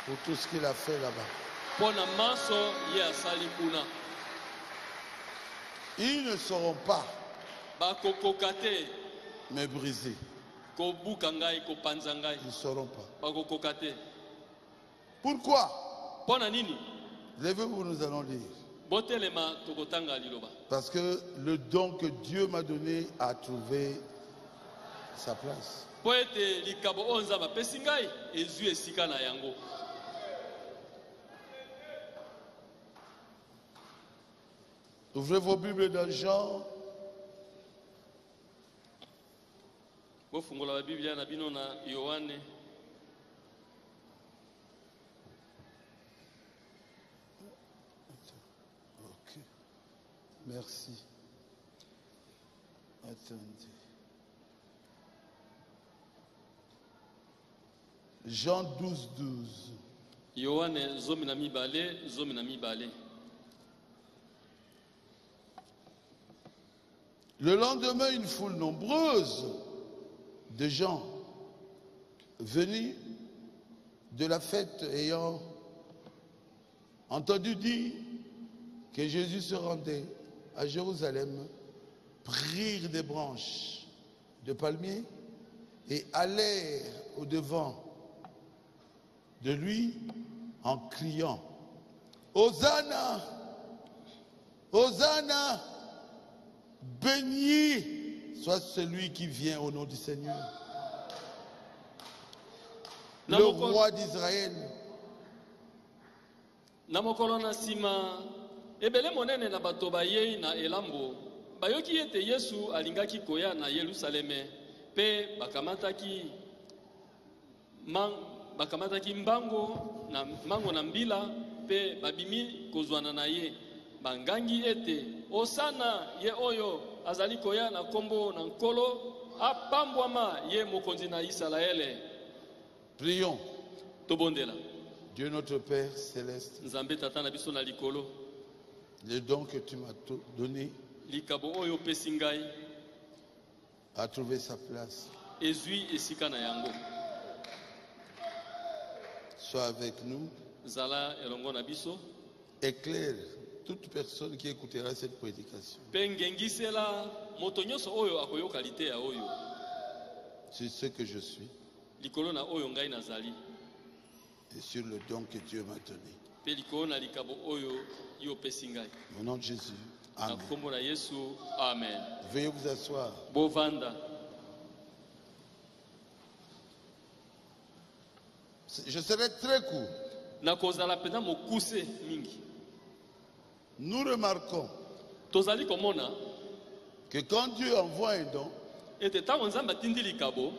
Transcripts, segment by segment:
pour tout ce qu'il a fait là-bas. Pona maso ya sali kuna. Ils ne seront pas Bakokokate. mais brisés. Kobuka ngai kopanza ngai. Ils ne seront pas. Bakokokate. Pourquoi? Pona nini? Levez-vous, nous allons lire. Botelema tokotanga liloba. Parce que le don que Dieu m'a donné a trouvé sa place. Po ete likabo onza bapesi ngai ezwi esika na yango. Ouvrez vos Bibles dans Jean. Bofungola ba Biblia na bino na Yohane. Ok. Merci. Attendez. Jean 12, 12. Yohane zomi na mibale. Le lendemain, une foule nombreuse de gens venus de la fête ayant entendu dire que Jésus se rendait à Jérusalem, prirent des branches de palmier et allèrent au-devant de lui en criant: Hosanna! Hosanna! Béni soit celui qui vient au nom du Seigneur, le roi d'Israël. Namokolo na sima ebele monene na bato bayei na elambo bayoki ete Yesu alingaki koya na Yerusaleme pe bakamataki mbango na mbila pe babimi kozwana na ye bangangi ete Osana ye oyo azali koya na kombo na nkolo apambwama ye mokonzi na Israele. Prions. Tobondela. Dieu notre Père céleste, Nzambe tata na biso na likolo, le don que tu m'as donné likabo oyo pesi ngai a trouvé sa place. ezwi esika na yango. Sois avec nous. Zala elongo na biso. Éclaire toute personne qui écoutera cette prédication Pengengisela moto nyonso oyo akoyoka liteya oyo. sur ce que je suis Likolo na oyo ngai nazali. et sur le don que Dieu m'a donné. Pe likolo na likabo oyo yo pesi ngai. Au nom de Jésus. Na Amen. kombo na Yesu. Amen. Veuillez vous asseoir. Bovanda. Je serai très court. Na kozala pena mokuse mingi. Nous remarquons Tozali komona que quand Dieu envoie un don, ete tango Nzambe atindi likabo,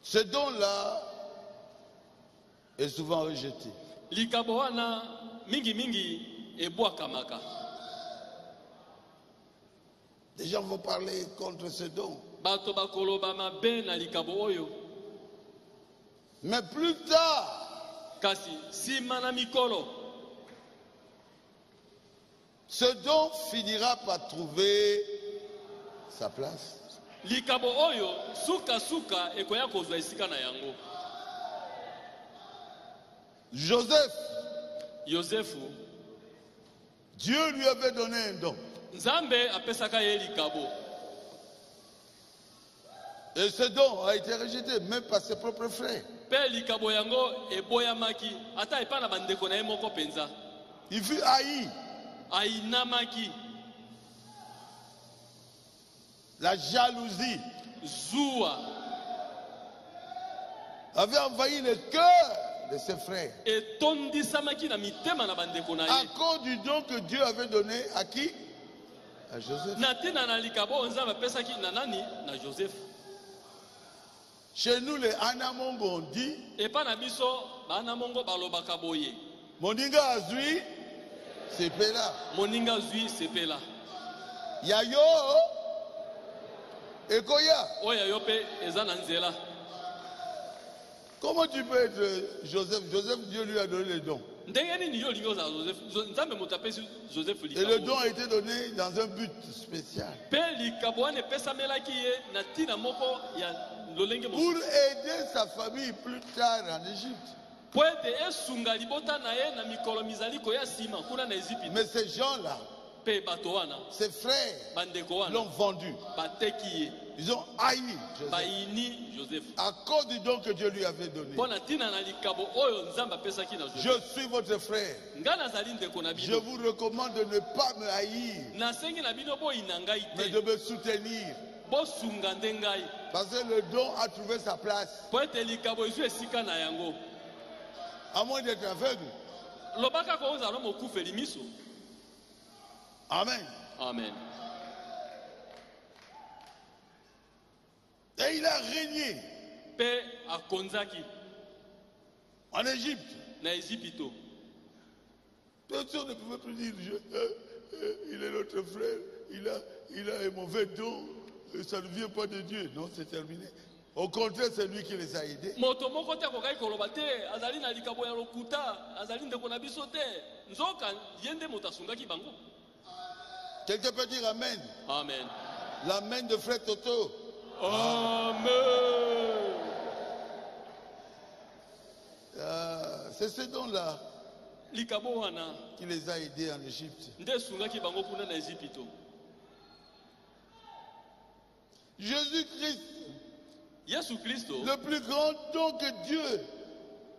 ce don-là est souvent rejeté. likabo wana mingi ebwakamaka. Des gens vont parler contre ce don. Bato bakoloba mabe na likabo oyo. Mais plus tard, Kasi sima na mikolo, ce don finira par trouver sa place. likabo oyo suka ekoya kozwa esika na yango. Joseph, Yosefu, Dieu lui avait donné un don. Nzambe apesaka ye likabo. Et ce don a été rejeté même par ses propres frères. Pe likabo yango eboyamaki ata epa na bandeko na ye moko penza. Il fut haï. Ainamaki. La jalousie Zuwa avait envahi le cœur de ses frères. etondisamaki na mitema na bandeko na À ye. cause du don que Dieu avait donné à qui? À Joseph. Na tina na likabo Nzambe apesaki na nani? Na Joseph. Chez nous, les Anamongo ont dit, Epa na biso bana mongo balobaka boye. Moninga Azui, c'est Pela. Moninga zwi sepela. Yayo, Ekoya. Oya yo pe eza na nzela. Comment tu peux être Joseph? Joseph, Dieu lui a donné le don. Ndenge nini yo lingo za Joseph? Nzambe moto apesi Joseph Et likabo. le don a été donné dans un but spécial. Pe likabo wana epesamelaki ye na tina moko ya lolenge pour mosusu aider sa famille plus tard en Égypte. po ete esunga libota na ye na mikolo mizali koya nsima kuna na Ezipito. Mais ces gens-là, Mpe bato wana ses frères, bandeko wana l'ont vendu. bateki ye Ils ont haï Joseph bayini Joseph à cause du don que Dieu lui avait donné. mpo na ntina na likabo oyo nzambe apesaki na Je Joseph. suis votre frère. Ngai nazali ndeko na Je bino vous recommande de ne pas me haïr, nasengi na bino boyina ngai mais te de me soutenir. bosunga nde ngai Parce que le don a trouvé sa place. mpo ete likabo ezwi esika na yango. À moins d'être aveugle. lobaka ko ozala mokufeli miso. Amen. Amen. Et il a régné Mpe akonzaki en Égypte. na Ezipito. Personne ne pouvait plus dire il est notre frère, il a un mauvais don, et ça ne vient pas de Dieu. Non, c'est terminé. Au contraire, c'est lui qui les a aidés. Moto moko te akokaki koloba te azali na likabo ya lokuta azali ndeko na biso te nzoka ye nde moto asungaki bango. Quelqu'un peut dire Amen. Amen. L'amen de frère Toto. Amen. C'est ce don-là Likabo wana qui les a aidés en Égypte. nde esungaki bango kuna na Ezipito. Jésus-Christ, Yesu Kristo le plus grand don que Dieu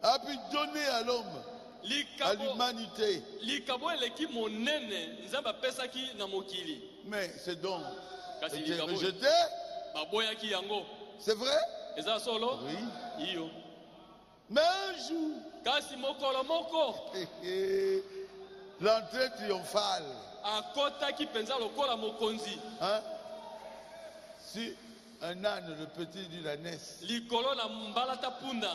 a pu donner à l'homme, à likabo l'humanité. likabo eleki monene nzambe apesaki na mokili Mais ce don a kasi été likabo rejeté. baboyaki yango. C'est vrai? Eza solo Oui. iyo Mais un jour, kasi mokolo moko l'entrée triomphale, akotaki mpenza lokola mokonzi hein? Si un âne, le petit d'une ânesse. likolo na mbalata punda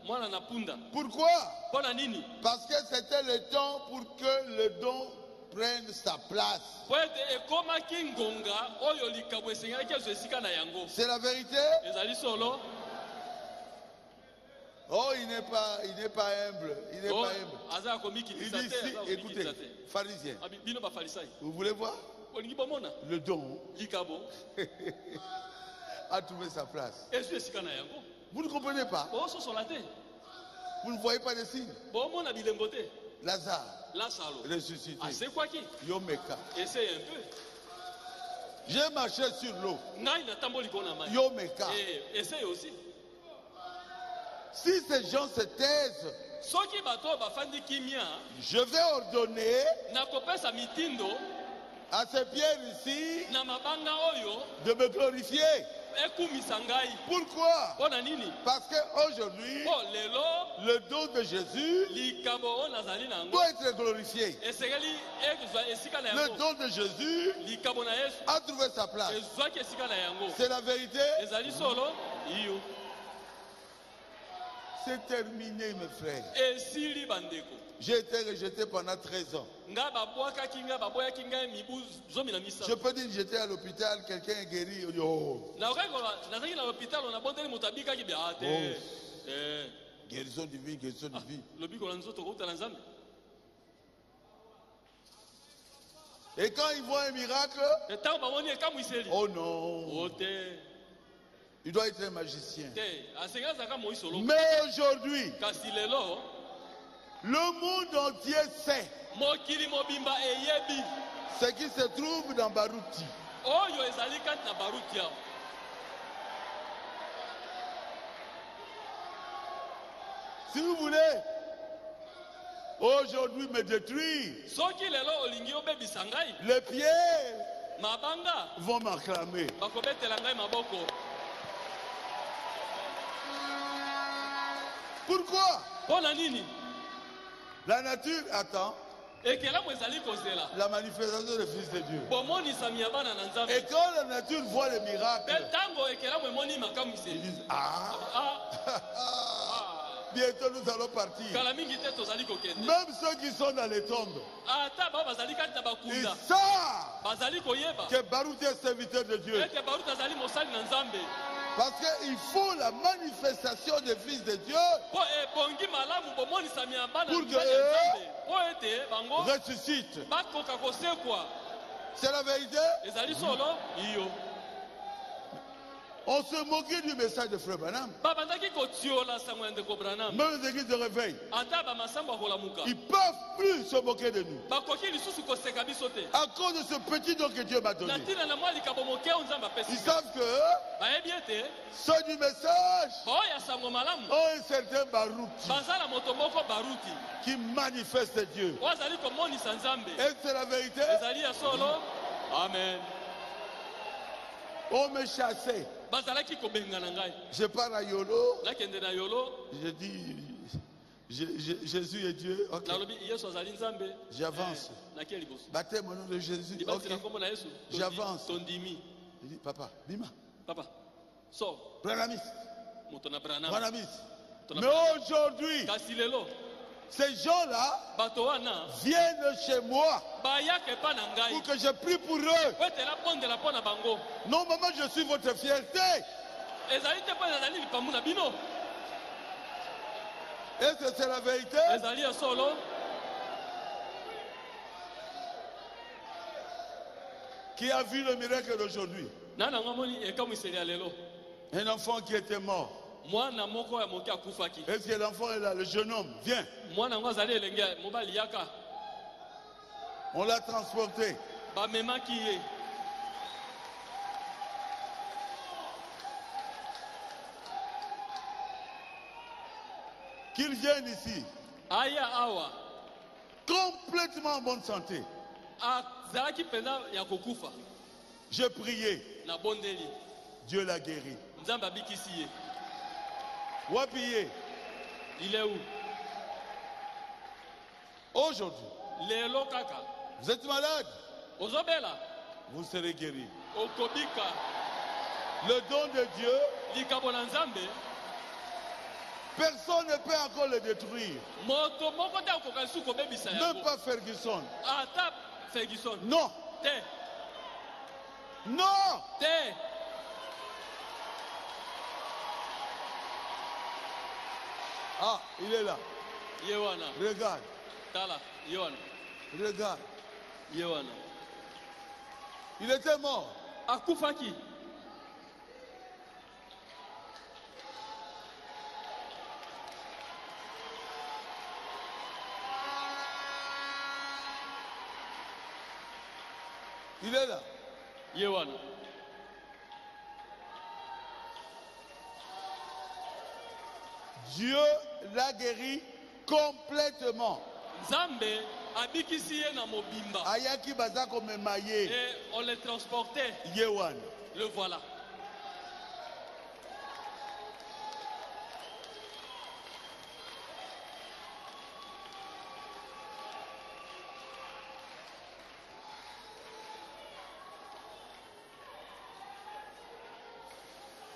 mwana na punda. Pourquoi? Mpo na nini? Parce que c'était le temps pour que le don prenne sa place. Po ete ekomaki ngonga oyo likabo esengelaki ezwa esika na yango. C'est la vérité? Ezali solo. Oh, il n'est pas humble. Il n'est Oh, pas humble. aza Il komikitisa dit te, si, aza écoutez, komikitisa te. pharisien, Abi bino bafarisai vous voulez voir? olingi bomona Le don likabo a trouvé sa place. ezwi esika na yango. Vous ne comprenez pas? Bososola te, Vous ne voyez pas les signes? bomona bilembo te. Lazare, Lazaro ressuscité. asekwaki, Yomeka. essaye un peu. J'ai marché sur l'eau. Ngai natamboli likolo na mai. Yomeka. Essaye aussi. Si ces gens se taisent, Soki bato bafandi kimia je vais ordonner nakopesa mitindo à ces pierres ici na mabanga oyo de me glorifier. ekumisa ngai. Pourquoi? Mpo na nini? Parce qu'aujourd'hui, Mpo lelo le don de Jésus likabo oyo nazali na yango doit être glorifié. esengeli ezwa esika na Le yango. don de Jésus Likabo na Yesu a trouvé sa place. ezwaki esika na yango. C'est la vérité. Ezali solo iyo C'est terminé, mes frères. esili bandeko. J'ai été rejeté pendant 13 ans. Ngai babwakaki ngai baboyaki ngai mibu zomi na Je misato. peux dire que j'étais à l'hôpital, quelqu'un est guéri. On dit, oh, nakoki nazalaki na l'hôpital nabondeli moto abikaki bia te. Oh. Guérison divine, guérison divine. lobiko na nzoto kouta na nzambe. Et quand ils voient un miracle, ntango bamoni ekamwiseli oh non, o te il doit être un magicien. te asengeli azalaka moi solo. Mais aujourd'hui, kasi lelo le monde entier sait mokili mobimba eyebi ce qui se trouve dans Baruti. oyo ezali kati na baruti awa. Si vous voulez aujourd'hui me détruire, soki lelo olingi obebisa ngai les pierres mabanga vont m'acclamer. bakobetela ngai maboko. Pourquoi? Mpo na nini? La nature attend ekelamu ezali kozela la manifestation des fils de Dieu. bomonisami ya bana na Et nzambe. quand la nature voit les Mpe miracles, ntango ekelamu emoni ils makamwiseli disent, ah, ah, bientôt nous allons partir. kala mingi te tozali kokende. Même ceux qui sont dans les tombes, ata bao bazali kati na ils bakunda savent bazali koyeba que Baruch est serviteur de Dieu. ete baruti azali mosali na nzambe. Parce qu'il faut la manifestation des fils de Dieu Mpo ebongi malamu bomonisami ya bana Pour mibali que ya nzambe mpo ete bango ressuscite. bakoka kosekwa. C'est la vérité. Ezali solo iyo On se moquait du message de Frère Branham. babandaki kotiola sango ya ndeko Branham. Même les églises de réveil, Ata bamasambo ya kolamuka ils ne peuvent plus se moquer de nous. bakoki lisusu koseka biso te À cause de ce petit don que Dieu m'a donné. na ntina na mwa likabo moke oyo nzambe apesi Ils savent que bayebi ete ceux du message baoyo sango malamu ont un certain barouk baza na moto moko baruti qui manifeste Dieu. oyo azali komonisa nzambe Et c'est la vérité. ezali ya solo. Amen. On me chassait. bazalaki kobenga na ngai Je pars à Yolo. nakende na yolo Je dis, Jésus est Dieu. Ok. nalobi yesu azali nzambe. J'avance. nakie liboso Baptême au nom de Jésus. libatisi Ok. na nkombo na yesu J'avance. tondimi. Je dis, papa, Bima. Papa so Branamis. moto na Branham. Branamis. Tona Mais Branham. aujourd'hui, kasi lelo ces gens-là bato wana viennent chez moi bayaka epa na ngai pour que je prie pour eux. po ete nabondela mpo na bango. Non, maman, je suis votre fierté. ezali te mpo ezali lipamu na bino. Est-ce que c'est la vérité? ezali ya solo. Qui a vu le miracle d'aujourd'hui? nani yango amoni ekamwiseli ya lelo. Un enfant qui était mort. mwana moko ya moke akufaki. Est-ce que l'enfant est là? Le jeune homme, viens. mwana yango azali elenge ya mobali yaka. On l'a transporté. bamemaki ye. Qu'il vienne ici, aya awa complètement en bonne santé. azalaki mpenza ya kokufa. J'ai prié, na bondeli Dieu l'a guéri. nzambe abikisi ye. Wapiye, il est où? aujourd'hui, lelo kaka vous êtes malade, ozobela vous serez guéri. okobika. Le don de Dieu, likabo na nzambe personne ne peut encore le détruire. moto moko te akoka lisusu kobebisa Même yango. pas Ferguson. ata Ferguson Non, te non. te. Ah, il est là. ye wana Regarde, tala ye wana regarde. ye wana Il était mort. akufaki. Il est là. ye wana Dieu l'a guéri complètement. nzambe abikisi ye na mobimba Ayaki bazako memaye. et on le transportait. Yewan. Le voilà.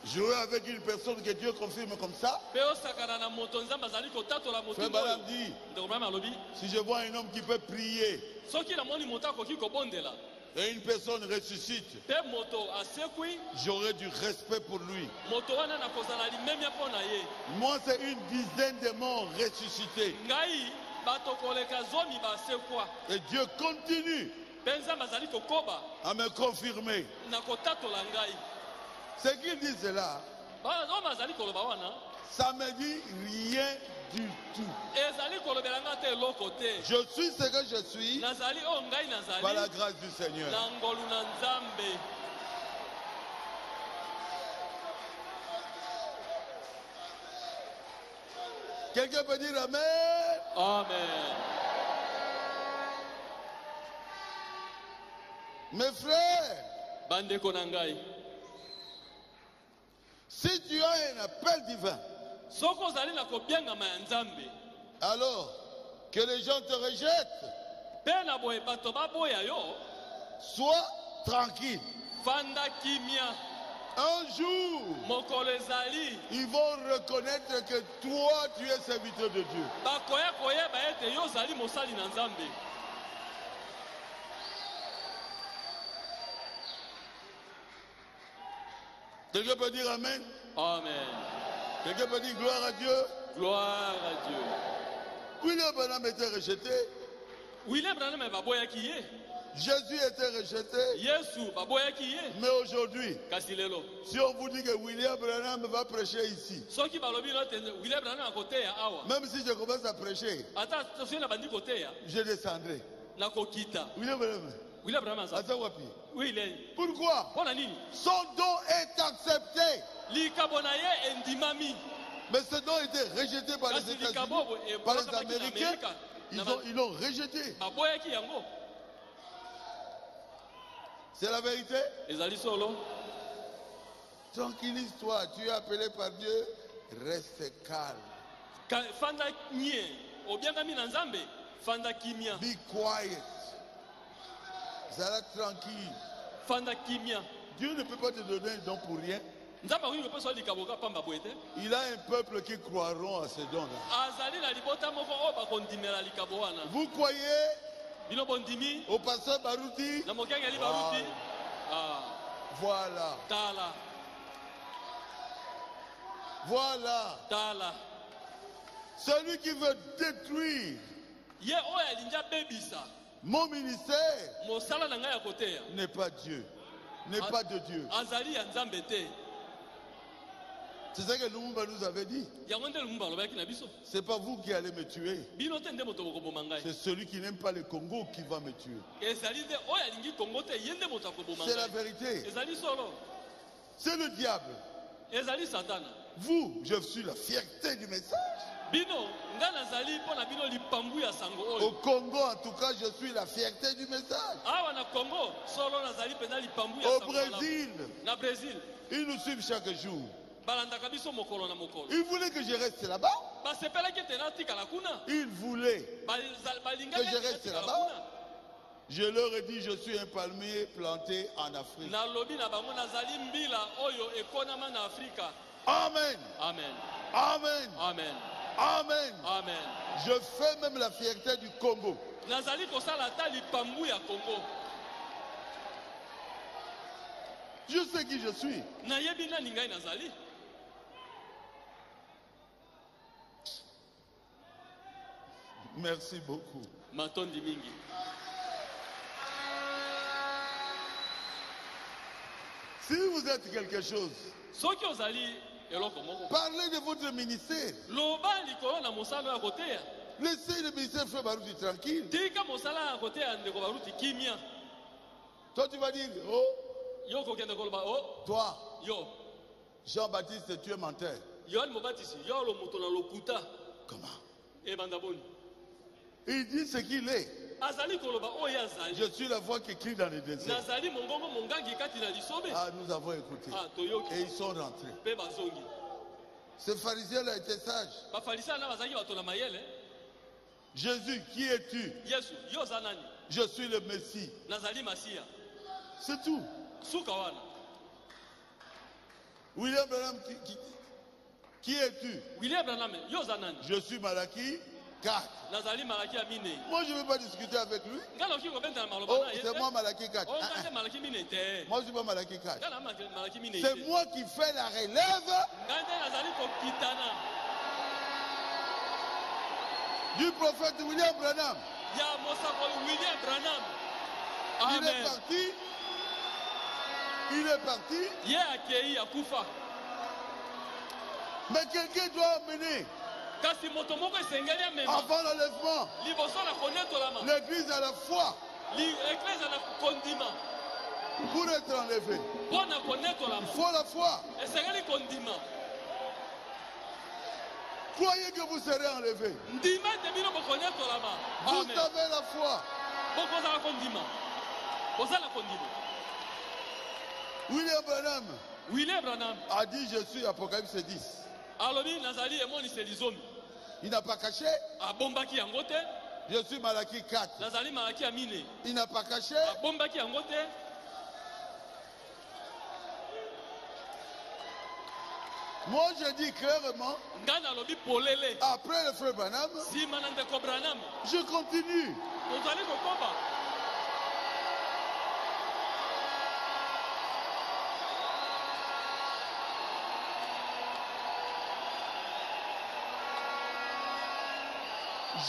Jouer avec une personne que Dieu confirme comme ça. Pe osakana na moto nzambe azali kotatola moto Frère Branham dit, ndeko Branham alobi si je vois un homme qui peut prier soki namoni moto akoki kobondela et une personne ressuscite, pe moto asekwi j'aurai du respect pour lui. moto wana nakozala limemia mpo na ye. Moi, c'est une dizaine de morts ressuscités. Ngai bato koleka zomi basekwa Et Dieu continue mpe nzambe azali kokoba à me confirmer. na kotatola ngai. Ce qu'il dit cela, oyo bazali koloba wana ça me dit rien du tout. ezali kolobela nga te eloko te. Je suis ce que je suis nazali oyo ngai par la nazali grâce du Seigneur. na ngolu na nzambe. Quelqu'un peut dire Amen. Amen. Mes frères, bandeko na ngai si tu as un appel divin, soki ozali na kobiangama ya nzambe alors que les gens te rejettent, mpe na boye bato baboya yo sois tranquille. fanda kimia. Un jour, mokolo ezali ils vont reconnaître que toi, tu es serviteur de Dieu. bakoya koyeba ete yo ozali mosali na nzambe. Quelqu'un peut dire Amen. Amen. Quelqu'un peut dire gloire à Dieu. Gloire à Dieu. William Branham était rejeté. William Branham baboyaki ye Jésus était rejeté, Yesu baboyaki ye mais aujourd'hui, kasi lelo si on vous dit que William Branham va prêcher ici, soki balobi no te William Branham akoteya awa même si je commence à prêcher, ata soki na bandi koteya je descendrai. nakokita. William Branham, William Branham aza attends, wapi? oui il est Pourquoi? mpona nini Son don est accepté. likabo na ye endimami Mais ce don était rejeté par les kasi États-Unis, likabo par les Américains. Ils l'ont rejeté. baboyaki yango C'est la vérité. ezali solo. Tranquillise-toi, tu es appelé par Dieu, reste calme. Fanda nye obiangami na nzambe fanda kimia Be quiet. Zala tranquille. fanda kimia. Dieu ne peut pas te donner un don pour rien. nzambe akoki kopesa likabo ka pamba boye te. Il a un peuple qui croiront à ce don-là. azali na libota moko oyo bakondimela likabo wana. Vous croyez bino bondimi au pasteur Barouti? na mokengeli baruti. Voilà. Tala Voilà. tala Celui qui veut détruire ye oyo alingi abebisa mon ministère mosala na ngai ya koteya n'est pas Dieu. N'est pas de Dieu. azali ya nzambe te. C'est ça que Lumumba nous avait dit. yango nde lumumba alobaki na biso C'est pas vous qui allez me tuer. bino te nde moto bokoboma ngai. C'est celui qui n'aime pas le Congo qui va me tuer. ezali nde oyo alingi kongo te ye nde moto akoboma C'est la ngai. vérité. ezali solo. C'est le diable. ezali satana. Vous, je suis la fierté du message. bino ngai nazali mpo na bino lipambu ya sango Au oyo. Congo, en tout cas, je suis la fierté du message. awa na congo solo nazali mpenza lipambu ya Au sango malamu. Brésil, na brésil ils nous suivent chaque jour. balandaka biso mokolo na mokolo. Ils voulaient que je reste là-bas. basepelaki ete natikala kuna. Ils voulaient. balingaki Que je ete reste natikala là-bas. kuna. Je leur ai dit, je suis un palmier planté en Afrique. nalobi na bango nazali mbila oyo ekonama na afrika. Amen. amen Amen. amen Amen. amen. Je fais même la fierté du Congo. nazali kosala ata lipambu ya kongo. Je sais qui je suis. nayebi nani ngai nazali. Merci beaucoup. matondi mingi. Si vous êtes quelque chose, soki ozali eloko moko parlez de votre ministère. loba likolo na mosala ya koteya. Laissez le ministère faire Barouti tranquille. tika mosala ya koteya ndeko baruti kimia. Toi, tu vas dire, oh, yo kokende koloba o toi, yo Jean-Baptiste, tu es menteur. yohani mobatisi yo lo moto na lokuta Comment? ebanda boni. Il dit ce qu'il est. azali koloba oyo azali. Je suis la voix qui crie dans le désert. nazali mongongo mongangi kati na lisobe. Ah, nous avons écouté. toyoki Et ils sont rentrés. mpe bazongi. Ce pharisien-là était sage. bafarisayo na bazalaki bato na mayele. Jésus, qui es-tu? yesu yo oza nani. Je suis le Messie. nazali masiya. C'est tout. suka wana. William Branham, qui es-tu? william branham yo oza nani. Je suis Malachie 4. nazali malaki ya minei. Moi, je ne veux pas discuter avec lui. ngai nakoki kobendana maloba Oh, na ye c'est te. moi Malachie 4. oyo ngai nde malaki minei te. Moi, je ne suis pas Malachie 4. ngai na malaki minei C'est te. moi qui fais la relève ngai nde nazali kokitana du prophète William Branham. ya mosakoli william branham. Il est amen. parti. Il est parti. ye akei akufa. Mais quelqu'un doit amener, kasi moto moko esengeli amema avant l'enlèvement, liboso na konetolama l'église à la foi eklese na kondima pour être enlevée. mpo na konetolama Il faut la foi. esengeli kondima. Croyez que vous serez enlevés. ndima ete bino bokonetolama. Vous amen. avez la foi. bokozala kondima kozala kondima. William Branham william branham a dit, je suis Apocalypse 10. alobi nazali emoniseli zomi. Il n'a pas caché. abombaki yango te. Je suis Malachie 4. nazali malaki ya minei. Il n'a pas caché. abombaki yango te. Moi, je dis clairement, ngai nalobi polele. après le frère Branham, nsima na ndeko branham je continue. tozali kokoba.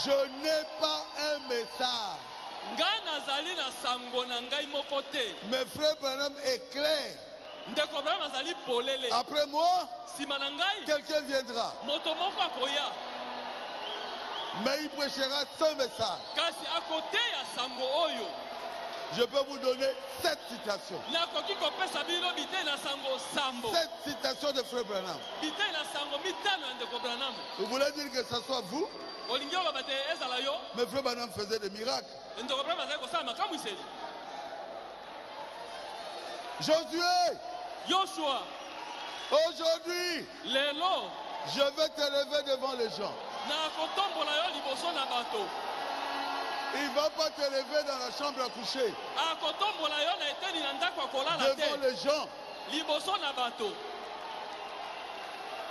Je n'ai pas un message. Ngai nazali na sango na ngai moko te. Mais frère Branham est clair. Ndeko Branham azali polele. Après moi, Sima na ngai, quelqu'un viendra. moto moko akoya. Mais il prêchera ce message. Kasi akote ya sango oyo. Je peux vous donner 7 citations. Nakoki kopesa bino bite na sango sambo. 7 citations de frère Branham. Bite na sango mitano ya ndeko Branham. Vous voulez dire que ce soit vous? Olingi oloba te ezala yo. Mais frère Branham faisait des miracles. Ndeko Branham azali kosala makambo iseli. Josué, Yoshua, aujourd'hui, lelo je vais te lever devant les gens. nakotombola yo liboso na bato. Il ne va pas te lever dans la chambre à coucher. Akotombola yo na eteni na ndako ya kolala Devant te. les gens. Liboso na bato.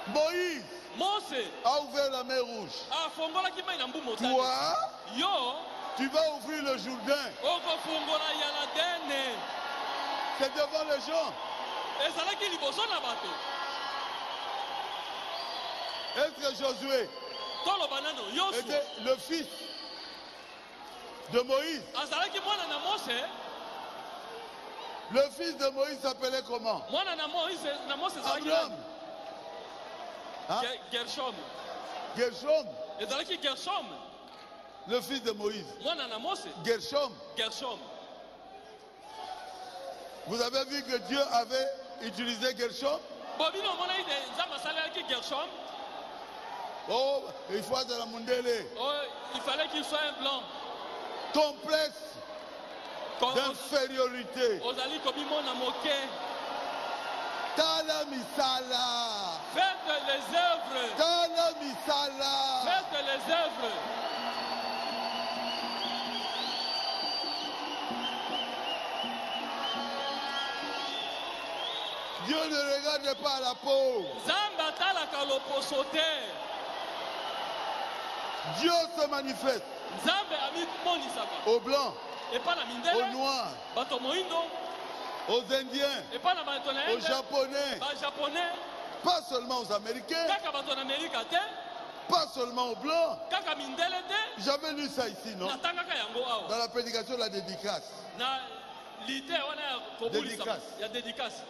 Moïse Mose a ouvert la mer rouge. afongolaki mai na mbu motane. Toi, Yo tu vas ouvrir le Jourdain. okofungola Yaladene. C'est devant les gens. Ezalaki liboso na bato. Est-ce que Josué Toloba nano Yoshua était le fils de Moïse? azalaki mwana na Mose. Le fils de Moïse s'appelait comment? Mwana na Mose ezalaki Abraham. Hein? Gershom. Gershom, Ezalaki Gershom. le fils de Moïse. Mwana na Mose. Gershom. Gershom. Vous avez vu que Dieu avait utilisé Gershom? Bobino mona ide nzamba salaki Gershom. Oh, il faut être la Mundele. Oh, il fallait qu'il soit un blanc. Complexe d'infériorité. Ozali komimona moke. Tala misala. Faites les œuvres. Tala misala. Faites les œuvres. Dieu ne regarde pas la peau. Zamba talaka loposo te. Dieu se manifeste Nzambe amimonisaka. aux blancs, Epa na aux mindele. noirs, Bato moindo. aux indiens, Epa na bato na aux Inde. japonais, Ba japonais. pas seulement aux américains, Kaka bato na Amerika te. pas seulement aux blancs. Kaka mindele te. J'avais lu ça ici, non? Natangaka yango awa. Dans la prédication de la dédicace. Na lite wana ya kobulisa. Dédicace. Ya dédicace.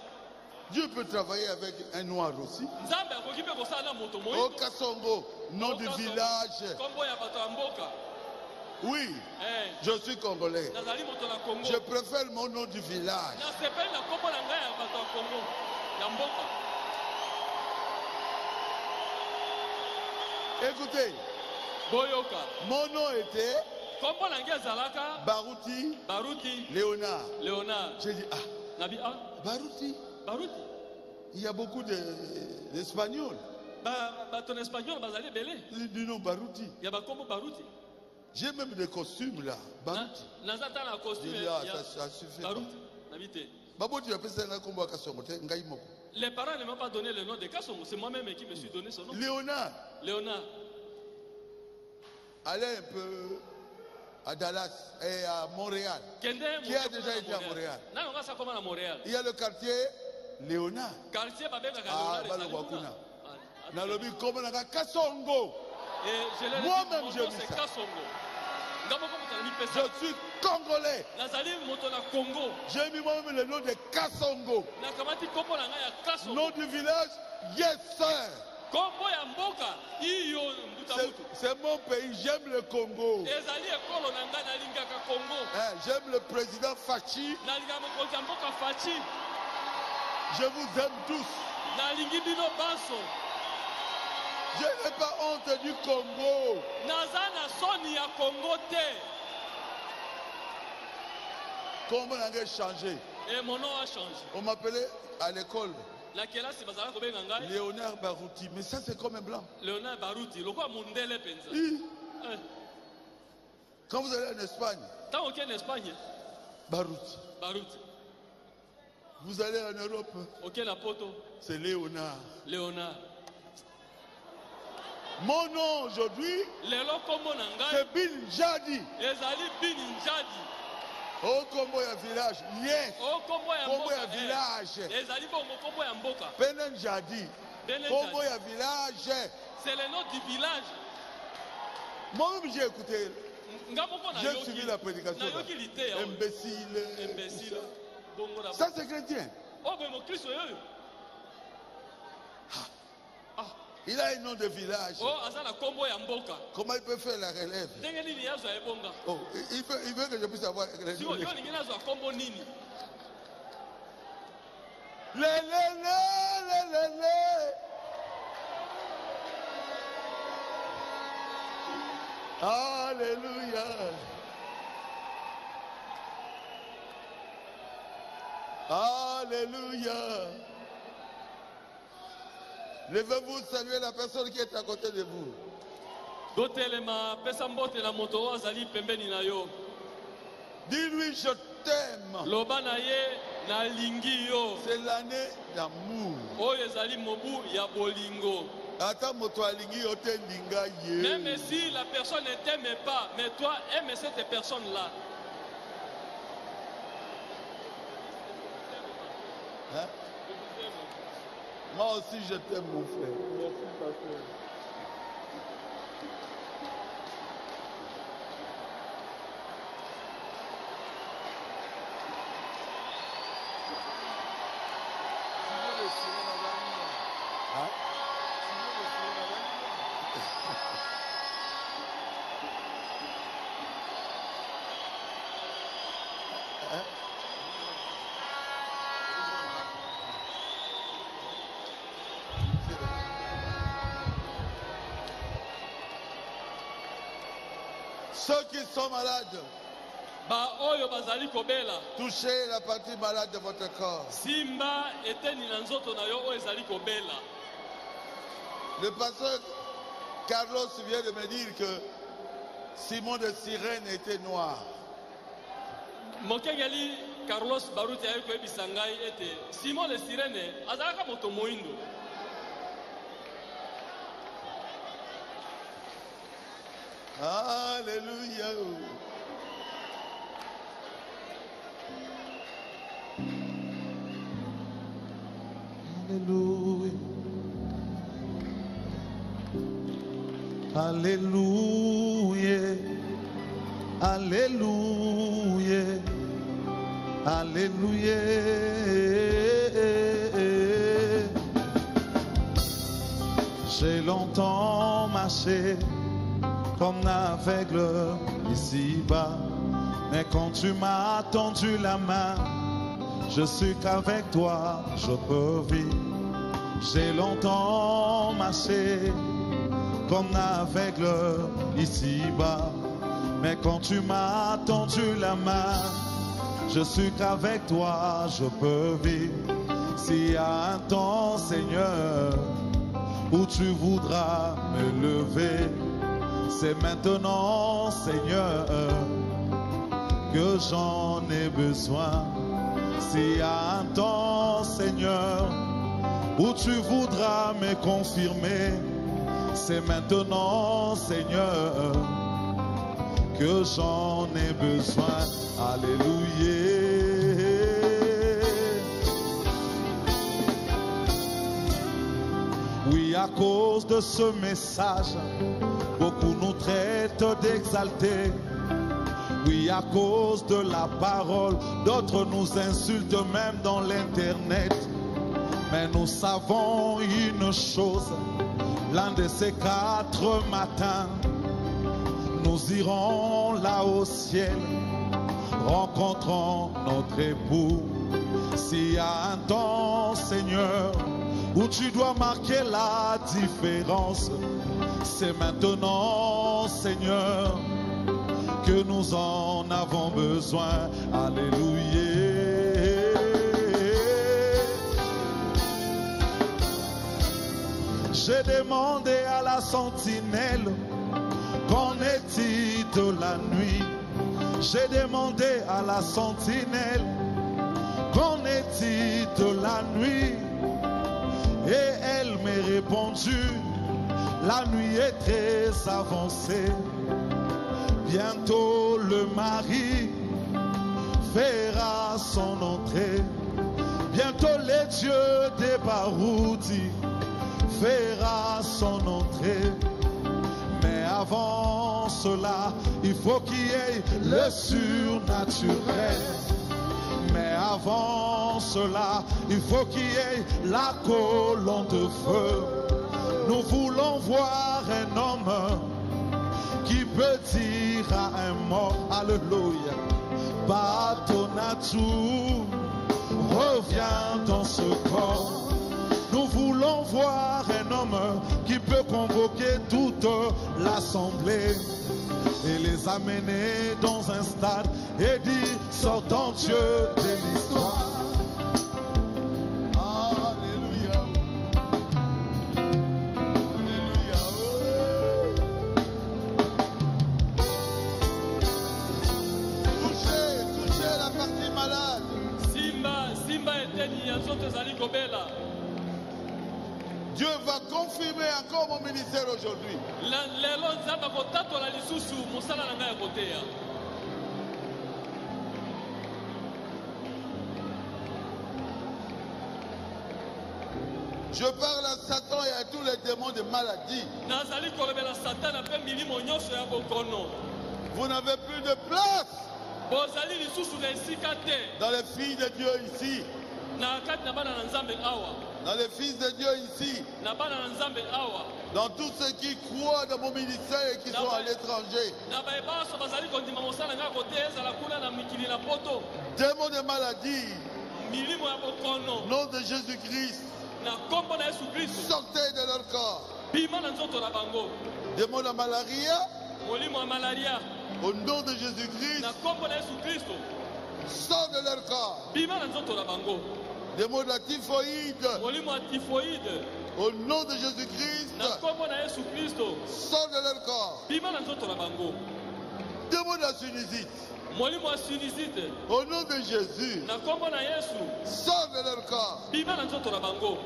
Dieu peut travailler avec un noir aussi. Nzambe akoki mpe kosala na moto Au moindo. Kasongo, nom du village. Kombo ya bato ya mboka. Oui, Eh, je suis congolais. nazali moto na Congo. Je préfère mon nom du village. Nasepeli na kombo na ngai ya bato ya Congo. Ya mboka. Écoutez, Boyoka. mon nom était Kombo na ngai ezalaka Baruti Baruti Léonard. Léonard. J'ai dit, ah, Nabi ah, Baruti. Baruti. Il y a beaucoup d'Espagnols. Bato na espagnol bazali ebele. Du nom Baruti. Ya bakombo Baruti. J'ai même des costumes là. Baruti. Naza ta na J'ai costume dit, ah, ya ça suffit. pas. Baruti. Nabi te. Babo, tu appelles ça un combo à Kasongo, t'es ngai moko. Les parents ne m'ont pas donné le nom de Kasongo. C'est moi-même qui me suis donné son nom. Léonard, Léonard. allez un peu à Dallas et à Montréal. Qui a déjà été à Montréal? Non, on va ça comment à Montréal. Il y a le quartier Léonard. Quartier Babeka Ah, Léonard. balo wakuna. Nalobi comme na Kasongo. Et je l'ai Moi-même, dit, j'ai mon nom, vu c'est ça. Kasongo. Ngabo comme tu as mis Je pesa. suis congolais. Nazali moto na Congo. J'ai mis moi-même le nom de Kasongo. Nakamati kombo na ngai ya Kasongo. Nom du village, yes sir. Kombo ya mboka iyo mbuta mutu. C'est mon pays, j'aime le Congo. Ezali ekolo na ngai nalingaka Congo. Hein, j'aime le président Fachi. Nalingaka mokonzi ya mboka Fachi. Je vous aime tous. Nalingi bino banso. Je n'ai pas honte du Congo. Naza na soni ya Congo te. Comment on a changé? Et mon nom a changé. On m'appelait à l'école La kelasi bazala kobenga ngai Léonard Barouti. Mais ça, c'est comme un blanc. Léonard Baruti. Lokwa mundele penza. Oui. Eh, Quand vous allez en Espagne, tant aucun Espagne, Barouti. Baruti. Vous allez en Europe, Aucun Apoto, c'est Léonard. Léonard. Mon nom aujourd'hui, Lelo kombo na ngai c'est Bin Jadi. ezali Bini Njadi. Au Combo ya village, yes. O kombo ya Combo mboka. ya village. Ezali bongo kombo ya mboka. Benen Jadi. Benen Combo Jadi. ya village. C'est le nom du village. Moi-même, j'ai écouté J'ai suivi la prédication. Imbécile. Ça, c'est chrétien. Il a un nom de village. Comment il peut faire la relève? Oh, il veut que je puisse avoir la relève. Alléluia. Alléluia. Levez-vous, saluez la personne qui est à côté de vous. Dis-lui, je t'aime. C'est l'année d'amour. Même si la personne ne t'aime pas, mais toi aime cette personne-là. Hein? Moi aussi je t'aime, mon frère. Merci, pasteur. Ceux qui sont malades, touchez la partie malade de votre corps. Le pasteur Carlos vient de me dire que Simon de Cyrène était noir. Carlos Baruti ayeko ebisangai ete Simon de Cyrène azalaka moto moindo. Alléluia. Alléluia. Alléluia. Alléluia. Alléluia. J'ai longtemps marché comme un aveugle ici-bas, mais quand tu m'as tendu la main, je suis qu'avec toi je peux vivre. J'ai longtemps marché comme un aveugle ici-bas, mais quand tu m'as tendu la main, je suis qu'avec toi je peux vivre. S'il y a un temps, Seigneur, où tu voudras me lever, c'est maintenant, Seigneur, que j'en ai besoin. S'il y a un temps, Seigneur, où tu voudras me confirmer, c'est maintenant, Seigneur, que j'en ai besoin. Alléluia. Oui, à cause de ce message, beaucoup nous traitent d'exaltés. Oui, à cause de la parole, d'autres nous insultent même dans l'internet. Mais nous savons une chose, l'un de ces 4 matins, nous irons là au ciel, rencontrant notre époux. S'il y a un temps, Seigneur, où tu dois marquer la différence, c'est maintenant, Seigneur, que nous en avons besoin. Alléluia. J'ai demandé à la sentinelle, qu'en est-il de la nuit? J'ai demandé à la sentinelle, qu'en est-il de la nuit? Et elle m'a répondu, la nuit est très avancée. Bientôt le mari fera son entrée. Bientôt les dieux des Baroudi fera son entrée. Mais avant avant cela, il faut qu'il y ait le surnaturel. Mais avant cela, il faut qu'il y ait la colonne de feu. Nous voulons voir un homme qui peut dire à un mort, alléluia, par ton atout, reviens dans ce corps. Nous voulons voir un homme qui peut convoquer toute l'assemblée et les amener dans un stade et dire, sortant Dieu de l'histoire. Alléluia. Alléluia. Touchez la partie malade. Simba eteni ya nzoto ezali kobela. Dieu va confirmer encore mon ministère aujourd'hui. Lelo nzambe akotatola lisusu mosala na ngai ya koteya. Je parle à Satan et à tous les démons de maladie. Nazali kolobela Satana pe milimo nyonso ya bokono. Vous n'avez plus de place Bozali lisusu na esika te. dans les filles de Dieu ici, Na kati na bana na nzambe awa. dans les fils de Dieu ici, Na bana na nzambe awa. dans tous ceux qui croient dans mon ministère et qui sont à l'étranger. Na baebaso bazali kondima mosala ngai koteya ezala kuna na mikili na poto. Démons de maladie, Milimo ya bokono. au nom de Jésus-Christ, Na kombo na Yesu Kristo. sortez de leur corps. Bima na nzoto na bango. Démons de malaria, Molimo ya malaria. au nom de Jésus-Christ, Na kombo na Yesu Kristo. sort de leur corps. Bima na nzoto na bango. Démons de la typhoïde, Molimo ya typhoïde. au nom de Jésus-Christ, Na kombo na Yesu Kristo. sort de leur corps. Bima na nzoto na bango. Démons de la sinusite, Molimo ya sinusite. au nom de Jésus, Na kombo na Yesu. sort de leur corps. Bima na nzoto na bango.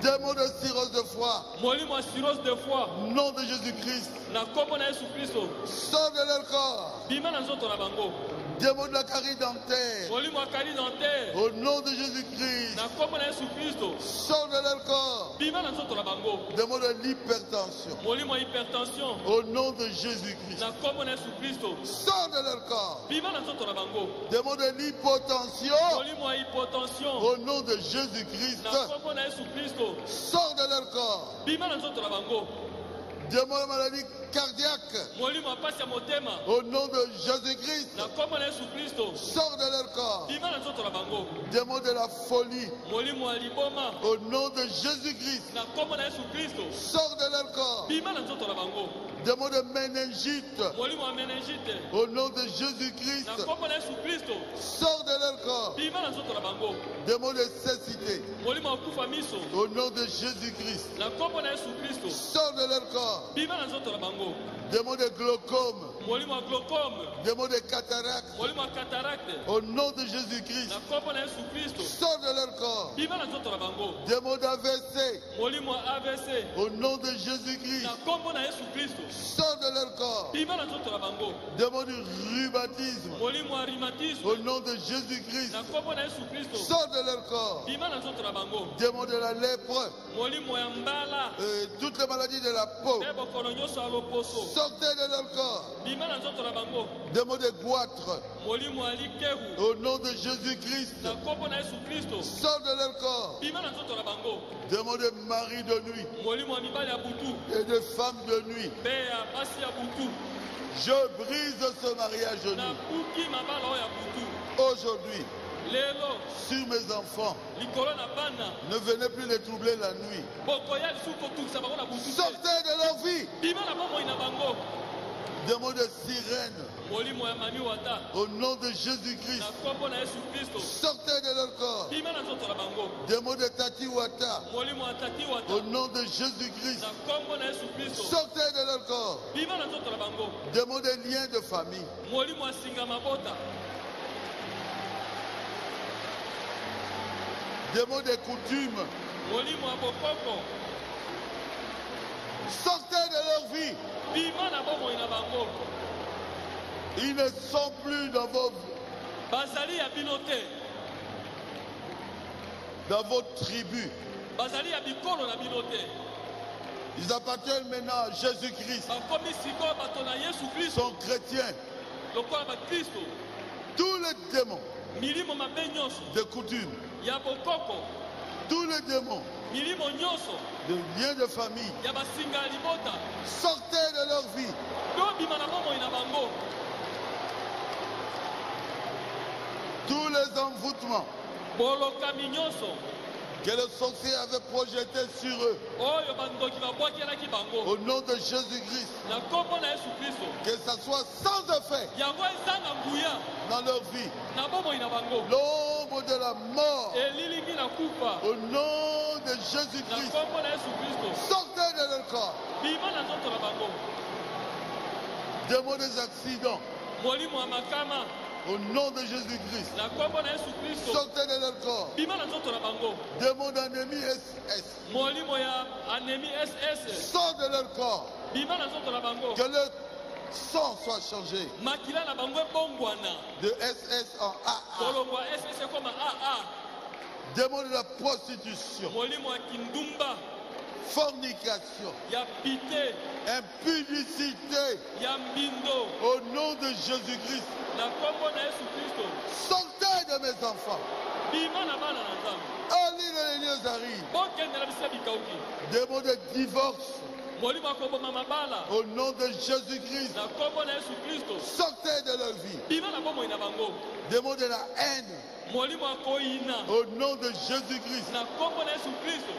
Démons de cirrhose de foie, Molimo ya cirrhose de foie. au nom de Jésus-Christ, Na kombo na Yesu Kristo. sort de leur corps. Bima na nzoto na bango. Démons de la carie dentaire, Molimo ya carie dentaire. au nom de Jésus-Christ, Na kombo na Yesu Kristo. sort de leur corps. Bima na nzoto na bango. Démons de l'hypertension, Molimo ya hypertension. au nom de Jésus-Christ, Na kombo na Yesu Kristo. sort de leur corps. Bima na nzoto na bango. Démons de l'hypotension, Molimo ya hypotension. au nom de Jésus-Christ, Na kombo na Yesu Kristo. sort de leur corps. Bima na nzoto na bango. Démons de maladie cardiaque, Molimo ya pasi ya motema. au nom de Jésus-Christ, Na kombo na Yesu Kristo. sort de leur corps. Bima na nzoto na bango. Démons de la folie, Molimo ya liboma. au nom de Jésus-Christ, Na kombo na Yesu Kristo. sort de leur corps. Bima na nzoto na bango. Démons de méningite, Molimo ya meningite. au nom de Jésus-Christ, Na kombo na Yesu Kristo. sort de leur corps. Bima na nzoto na bango. Démons de cécité, Molimo ya kufa miso. au nom de Jésus-Christ, Na kombo na Yesu Kristo. sort de leur corps. Bima na nzoto na bango. Démons de glaucome, Molimo ya glaucome. démons de cataracte, Molimo ya cataracte. au nom de Jésus-Christ, Na kombo na Yesu Kristo. sort de leur corps. Bima na nzoto na bango. Démons d'AVC, Molimo ya AVC. au nom de Jésus-Christ, Na kombo na Yesu Kristo. sort de leur corps. Bima na nzoto na bango. Démons du rhumatisme, Molimo ya rhumatisme. au nom de Jésus-Christ, Na kombo na Yesu Kristo. sort de leur corps. Bima na nzoto na bango. Démons de la lèpre, Molimo ya mbala. toutes les maladies de la peau, Pe bokono nyonso ya loposo. sortez de leur corps. Bima na nzoto na bango. Démons de goitre, Molimo ya likehu. au nom de Jésus-Christ, Na kombo na Yesu Kristo. sort de leur corps. Bima na nzoto na bango. Démons de mari de nuit Molimo ya mibali ya butu. et de femmes de nuit, Pe ya basi ya butu. je brise ce mariage Na nu buki mabala oyo ya butu. aujourd'hui Lelo sur mes enfants. likolo na bana. Ne venez plus les troubler la nuit. Bokoya lisusu kotungisa bango na butu te. Sortez de leur vie. Bima na bomoi na bango. Démons de sirène, Molimo ya mami wata. au nom de Jésus-Christ, Na kombo na Yesu Kristo. sortez de leur corps. Bima na nzoto na bango. Démons de tatiwata, Molimo ya tati wata. au nom de Jésus-Christ, Na kombo na Yesu Kristo. sortez de leur corps. Bima na nzoto na bango. Démons des liens de famille, Molimo ya singa mabota. démons des coutumes, Molimo ya bokoko. sortez de leur vie. Bima na bomoi na bango. Ils ne sont plus dans Bazali ya bino te. dans votre tribu. Bazali ya bikolo na bino te. Ils appartiennent maintenant à Jésus-Christ. bakomi sikoyo bato na Yesu Ils Kristo sont chrétiens. lokola bakristo. Tous les démons Milimo mabe nyonso de coutume, ya bokoko, tous les démons milimo nyonso de liens de famille, ya basinga ya libota sortez de leur vie. tobima na bomoi na bango. Tous les envoûtements bolokami nyonso que le sorcier avait projetés sur eux, oyo bandoki babwakelaki bango au nom de Jésus-Christ, na kombo na Yesu Kristo, que ça soit sans effet yango eza na nguya dans leur vie. na bomoi na bango. L'ombre de la mort, Elilingi na kufa au nom de na Jésus-Christ, kombo na Yesu Kristo, sortez de leur corps. bima na nzoto na bango. Démons des accidents, Molimo ya makama au nom de Jésus-Christ, na kombo na Yesu Kristo, sortez de leur corps. bima na nzoto na bango. Démons d'anémie SS, Molimo ya anemi SS, sort de leur corps. bima na nzoto na bango. Que le sang soit changé Makila na bango ebongwana de SS en AA. kolongwa SS ekoma AA. Démons de la prostitution, Molimo ya kindumba fornication, ya pite impudicité, ya mbindo au nom de Jésus-Christ, na kombo na Yesu Kristo, sortez de mes enfants. bima na bana na Nzambe. Ali de Lézari, Bokendela bisa bikauki. démons de divorce, Molimo akoboma mabala au nom de Jésus-Christ, na kombo na Yesu Kristo, sortez de leur vie. bima na bomoi na bango. Démons de la haine, Molimo akoyina au nom de Jésus-Christ, na kombo na Yesu Kristo,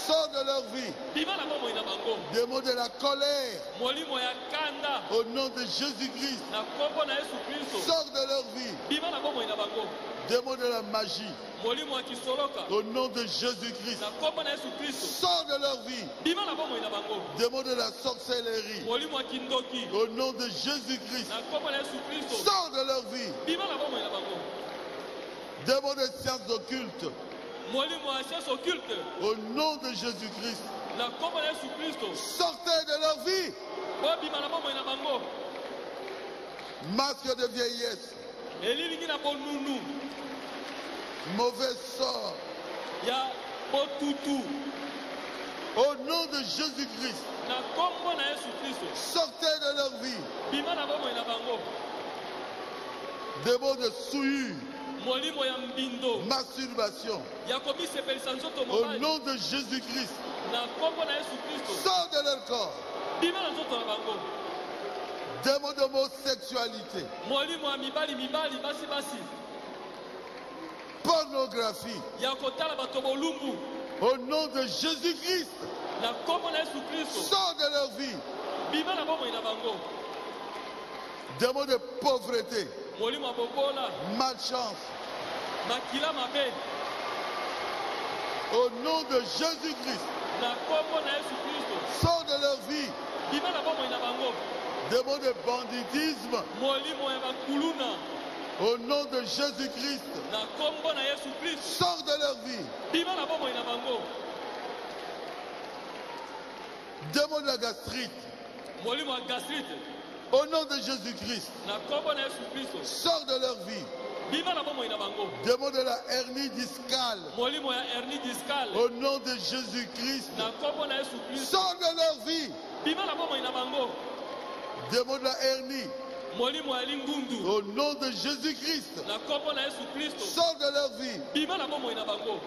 sort de leur vie. bima na bomoi na bango. Démons de la colère, Molimo ya kanda au nom de Jésus-Christ, na kombo na Yesu Kristo, sort de leur vie. bima na bomoi na bango. Démons de la magie, Molimo ya kisoloka au nom de Jésus-Christ, na kombo na Yesu Kristo, sort de leur vie. bima na bomoi na bango. Démons de la sorcellerie, Molimo ya kindoki au nom de Jésus-Christ, na kombo na Yesu Kristo, sort de leur vie. bima na bomoi na bango. Démons des sciences occultes, Molimo ya science occulte au nom de Jésus-Christ, na kombo na Yesu Kristo, sortez de leur vie. bobima na bomoi na bango. Masque de vieillesse, Elilingi na bonunu mauvais sort, ya botutu au nom de Jésus-Christ, na kombo na Yesu Kristo, sortez de leur vie. bima na bomoi na bango. Démons de souillure, Molimo ya mbindo masturbation, ya komisepelisa nzoto au mobali nom de Jésus-Christ, na kombo na Yesu Kristo, sort de leur corps. bima na nzoto na bango. Démons d'homosexualité, Molimo ya mibali basi pornographie, ya kotala bato bolumbu au nom de Jésus-Christ, na kombo na Yesu Kristo, sort de leur vie. bima na bomoi na bango. Démons de pauvreté, Molimo ya bobola malchance, makila mabe au nom de Jésus-Christ, na kombo na Yesu Kristo, sort de leur vie. bima na bomoi na bango. Démons de banditisme, Molimo ya bakuluna au nom de Jésus-Christ, na kombo na Yesu Kristo, sort de leur vie. bima na bomoi na bango. Démons de la gastrite, Molimo ya gastrite au nom de Jésus-Christ, na kombo na Yesu Kristo, sort de leur vie. bima na bomoi na bango. Démons de la hernie discale, Molimo ya hernie discale au nom de Jésus-Christ, na kombo na Yesu Kristo, sort de leur vie. bima na bomoi na bango. Démons de la hernie, Molimo ya lingundu au nom de Jésus-Christ, na kombo na Yesu Kristo, sort de leur vie. bima na bomoi na bango.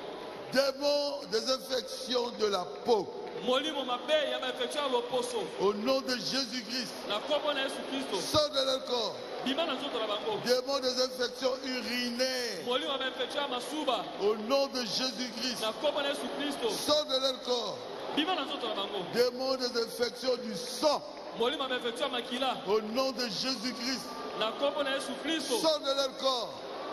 Démons des infections de la peau, Molimo mabe ya bainfection ya loposo au nom de Jésus-Christ, na kombo na Yesu Kristo, sort de leur corps. bima na nzoto na bango. Démons des infections urinaires, Molimo ya bainfection ya masuba au nom de Jésus-Christ, na kombo na Yesu Kristo, sort de leur corps. bima na nzoto na bango. Démons des infections du sang, Molimo ya bainfection ya makila au nom de Jésus-Christ, na kombo na Yesu Kristo, sort de leur corps.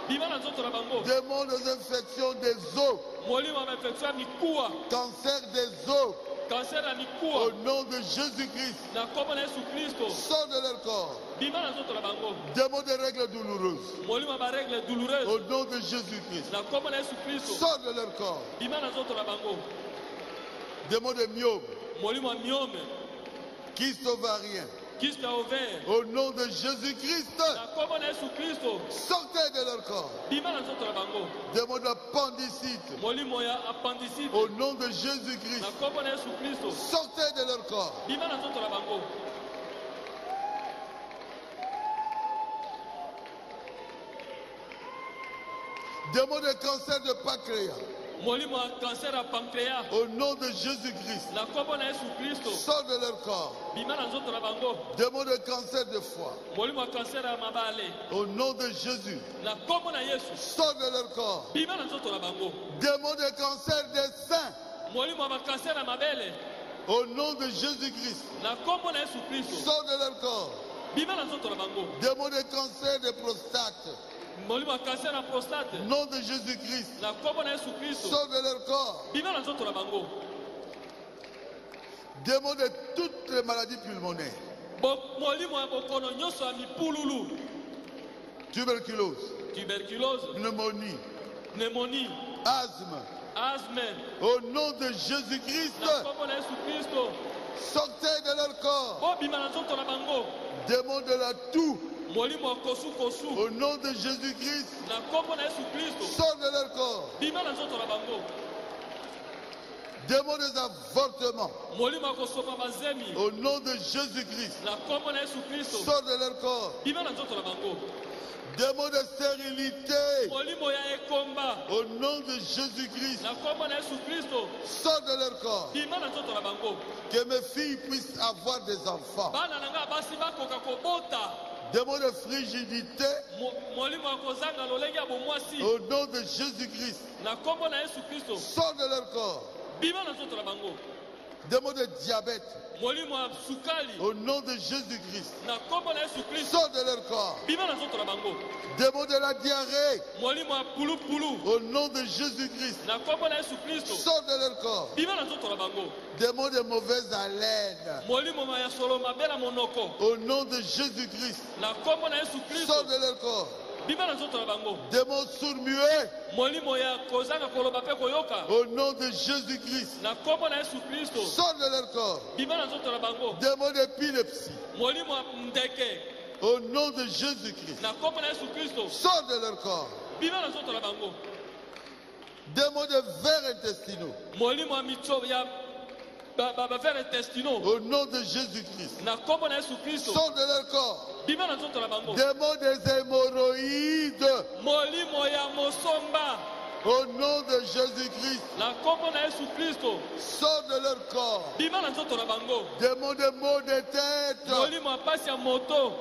bima na nzoto na bango. Démons des infections des os, Molimo ya bainfection ya mikuwa, cancer des os, kanser ya au mikuwa nom de Jésus-Christ, na kombo na Yesu Kristo, sort de leur corps. bima na nzoto na bango. Démons des règles douloureuses, Molimo ya baregle douloureuse au nom de Jésus-Christ, na kombo na Yesu Kristo, sort de leur corps. bima na nzoto na bango. Démons de myome, Molimo ya miome kyste ovarien, Kristo ya ouvert. Au nom de Jésus-Christ, Na kombo na Yesu Kristo. sortez de leur corps. Bima na nzoto na bango. Démon d'appendicite. Molimo ya appendicite. Au nom de Jésus-Christ, Na kombo na Yesu Kristo. sortez de leur corps. Bima na nzoto na bango. Démon de cancer de pancréas. Molimo ya cancer ya pancréas. Au nom de Jésus-Christ, Na kombo na Yesu Kristo. sort de leur corps. Bima na nzoto na bango. Démon de cancer de foie. Molimo ya cancer ya mabale. Au nom de Jésus, Na kombo na Yesu. sort de leur corps. Bima na nzoto na bango. Démon de cancer des seins. Molimo ya cancer ya mabele. Au nom de Jésus-Christ, Na kombo na Yesu Kristo. sort de leur corps. Bima na nzoto na bango. Démon de cancer de prostate. Molimo ya cancer ya prostate. Au nom de Jésus-Christ, Na kombo na Yesu Kristo. sort de leur corps. Bima na nzoto na bango. Démon de toutes les maladies pulmonaires. Molimo ya bokono nyonso ya mipululu. Tuberculose, Tuberculose, pneumonie, pneumonie, asthme. asthme. Au nom de Jésus-Christ, Na kombo na Yesu Kristo. sortez de leur corps. Bo bima na nzoto na bango. Démon de la toux. Molimo ya kosu. Au nom de Jésus-Christ, Na kombo na Yesu Kristo. sort de leur corps. Bima na nzoto na bango. Démon des avortements. Molimo ya kosopa bazemi. Au nom de Jésus-Christ, Na kombo na Yesu Kristo. sort de leur corps. Bima na nzoto na bango. Démon de stérilité. Molimo ya ekomba. Au nom de Jésus-Christ, Na kombo na Yesu Kristo. sort de leur corps. Bima na nzoto na bango. Que mes filles puissent avoir des enfants. Bana na nga basi bakoka kobota. Démon de frigidité. Molimo ya kozanga lolenge ya bomwasi. Au nom de Jésus-Christ, Na kombo na Yesu Kristo. sort de leur corps. Bima na nzoto na bango. Démon de diabète. Molimo ya sukali. Au nom de Jésus-Christ, Na kombo na Yesu Kristo. sort de leur corps. Bima na nzoto na bango. Démon de la diarrhée. Molimo ya pulupulu. Au nom de Jésus-Christ, Na kombo na Yesu Kristo. sort de leur corps. Bima na nzoto na bango. Démon de mauvaise haleine. Molimo ya solo mabe na monoko. Au nom de Jésus-Christ, Na kombo na Yesu Kristo. sort de leur corps. Bima na nzoto na bango. Démon sourd-muet. Molimo ya kozanga koloba pe koyoka. Au nom de Jésus-Christ, Na kombo na Yesu Kristo. sort de leur corps. Bima na nzoto na bango. Démon d'épilepsie. Molimo ya ndeke. Au nom de Jésus-Christ, Na kombo na Yesu Kristo. sort de leur corps. Bima na nzoto na bango. Démon de vers intestinaux. Molimo ya mitso ya bavere intestinaux. Au nom de Jésus-Christ, Na kombo na Yesu Kristo. sort de leur corps. Bima na nzoto na bango. Démon des hémorroïdes. Molimo ya mosomba. Au nom de Jésus-Christ, Na kombo na Yesu Kristo. sort de leur corps. Bima na nzoto na bango. Démon de maux de tête. Molimo ya pasi ya moto.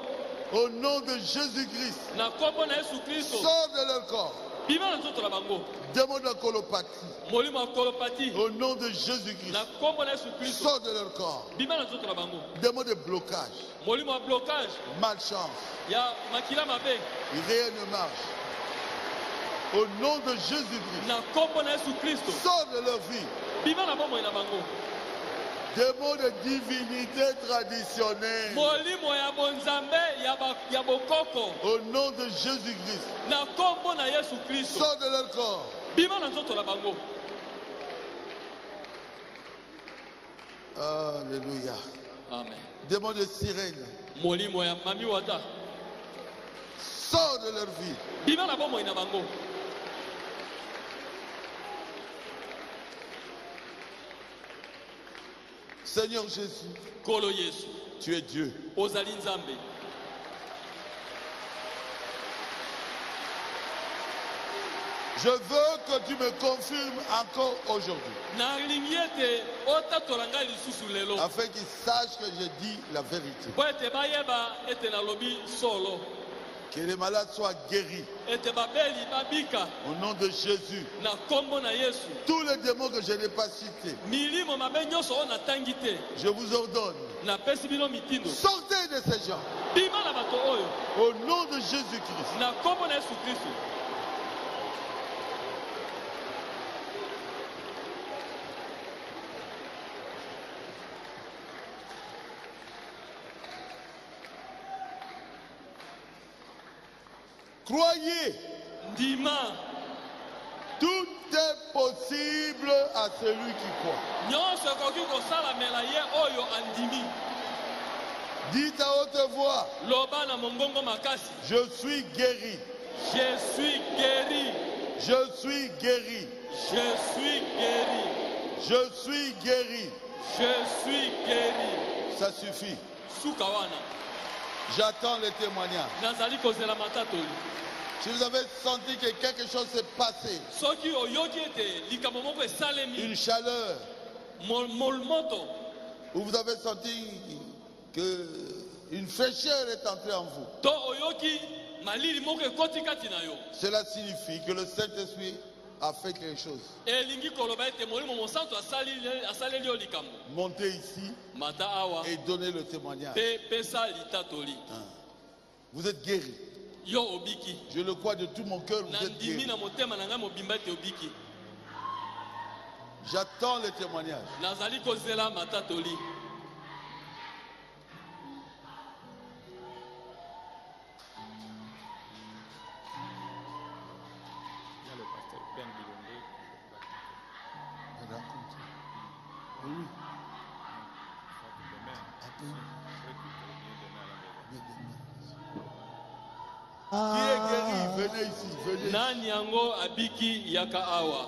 Au nom de Jésus-Christ, Na kombo na Yesu Kristo. sort de leur corps. Bima na nzoto na bango. Démon de colopathie. Molimo ya kolopati. Au nom de Jésus-Christ, Na kombo na Yesu Kristo. sort de leur corps. Bima na nzoto na bango. Démon de blocage, Molimo ya blocage. malchance, Ya makila mabe. rien ne marche. Au nom de Jésus-Christ, Na kombo na Yesu Kristo. sort de leur vie. Bima na bomoi na bango. Démon de divinité traditionnelle. Molimo ya bonzambe ya bokoko. Au nom de Jésus-Christ, Na kombo na Yesu Kristo. sort de leur corps. Bima na nzoto na bango. Alléluia. Amen. Démon de sirène, Molimo ya mami wata. sort de leur vie. Bima na bomoi na bango. Seigneur Jésus, Kolo Yesu. tu es Dieu. Ozali nzambe. Je veux que tu me confirmes encore aujourd'hui, Nalingi ete otatola ngai lisusu lelo. afin qu'ils sachent que je dis la vérité. Po ete bayeba ete nalobi solo. Que les malades soient guéris Ete babeli babika au nom de Jésus. na kombo na Yesu. Tous les démons que je n'ai pas cités, Milimo mabe nyonso oyo natangi te. je vous ordonne, Napesi bino mitindo. sortez de ces gens Bima na bato oyo au nom de Jésus-Christ. na kombo na Yesu Kristo. Croyez, Ndima tout est possible à celui qui croit. nyonso ekoki kosalamela ye oyo andimi. Dites à haute voix. Loba na mongongo makasi. Je suis guéri. Je suis guéri. Je suis guéri. Je suis guéri. Je suis guéri. Je suis guéri. Ça suffit. Sukawana. J'attends les témoignages. Nazali kozela matatoli. Si vous avez senti que quelque chose s'est passé, Soki oyoki ete likambo moko esalemi. une chaleur, Moto. où vous avez senti que une fraîcheur est entrée en vous, To oyoki malili moko ekoti kati na yo. cela signifie que le Saint-Esprit a fait quelque chose. Elingi koloba ete molimo mosantu asaleli yo likambo. Montez ici Mata awa. et donnez le témoignage. Pe pesa litatoli. Vous êtes guéri. Yo obiki. Je le crois de tout mon cœur, vous êtes Nandimi guéri. na motema na ngai mobimba ete obiki. J'attends le témoignage. Nazali kozela matatoli. Oui. Qui est guéri? Venez ici, venez. Nani yango abiki yaka awa.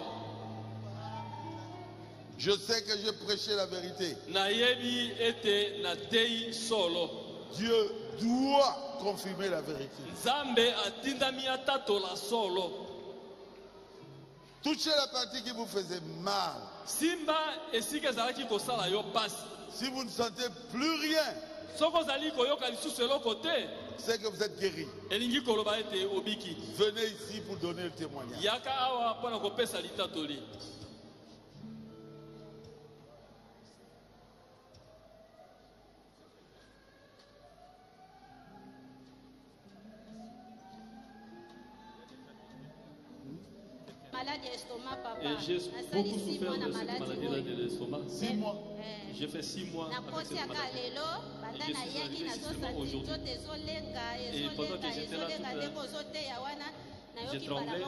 Je sais que je prêchais la vérité. Nayebi ete na tei solo. Dieu doit confirmer la vérité. Nzambe atindami atatola solo. Touchez la partie qui vous faisait mal. Simba esika ezalaki kosala yo pasi. Si vous ne sentez plus rien, Soko ozali koyoka lisusu eloko te. c'est que vous êtes guéri. Elingi koloba ete obiki. Venez ici pour donner le témoignage. Yaka awa mpona kopesa litatoli. Maladie d'estomac, papa. Et j'ai beaucoup souffert de cette maladie de l'estomac. 6 mois. J'ai fait 6 mois avec cette maladie. Et je suis arrivé ici seulement aujourd'hui. Et pendant que j'étais là, j'ai tremblé.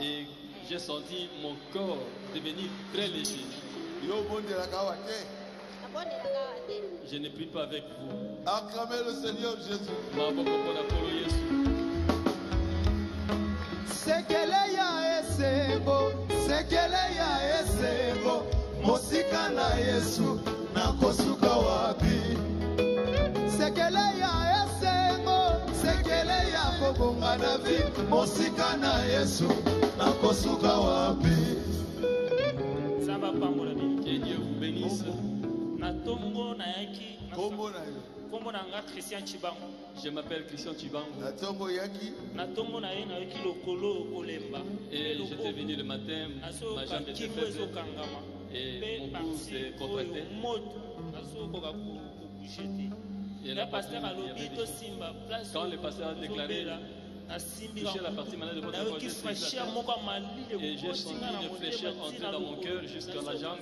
Et j'ai senti mon corps devenir très léger. Yo monde la kawate. Je ne prie pas avec vous. Acclamez le Seigneur Jésus. Maboko mpona kolo Yesu. Sekele ya esebo, sekele ya esebo, mosika na Yesu nakosuka wapi? Sekele ya esebo, sekele ya kobonga na vi, mosika na Yesu nakosuka wapi? Samba pambola bi. Que Dieu vous bénisse. Na tongo na yaki. Kombo na yo. Kombo na nga Christian Chibango. Je m'appelle Christian Chibango. Na tombo yaki. Na tongo na ye na yaki lokolo kolemba. Et j'étais venu le matin, Aso ma jambe était kibo faible kangama. et mon cou s'est contracté. Moto. Aso koka bouger te. Et La la pasteur partie, il y alobi avait to des- simba place. Quand le pasteur a déclaré toucher la partie malade de votre corps, je suis éclaté. Et j'ai senti une fraîcheur entrer dans mon cœur jusqu'à la jambe.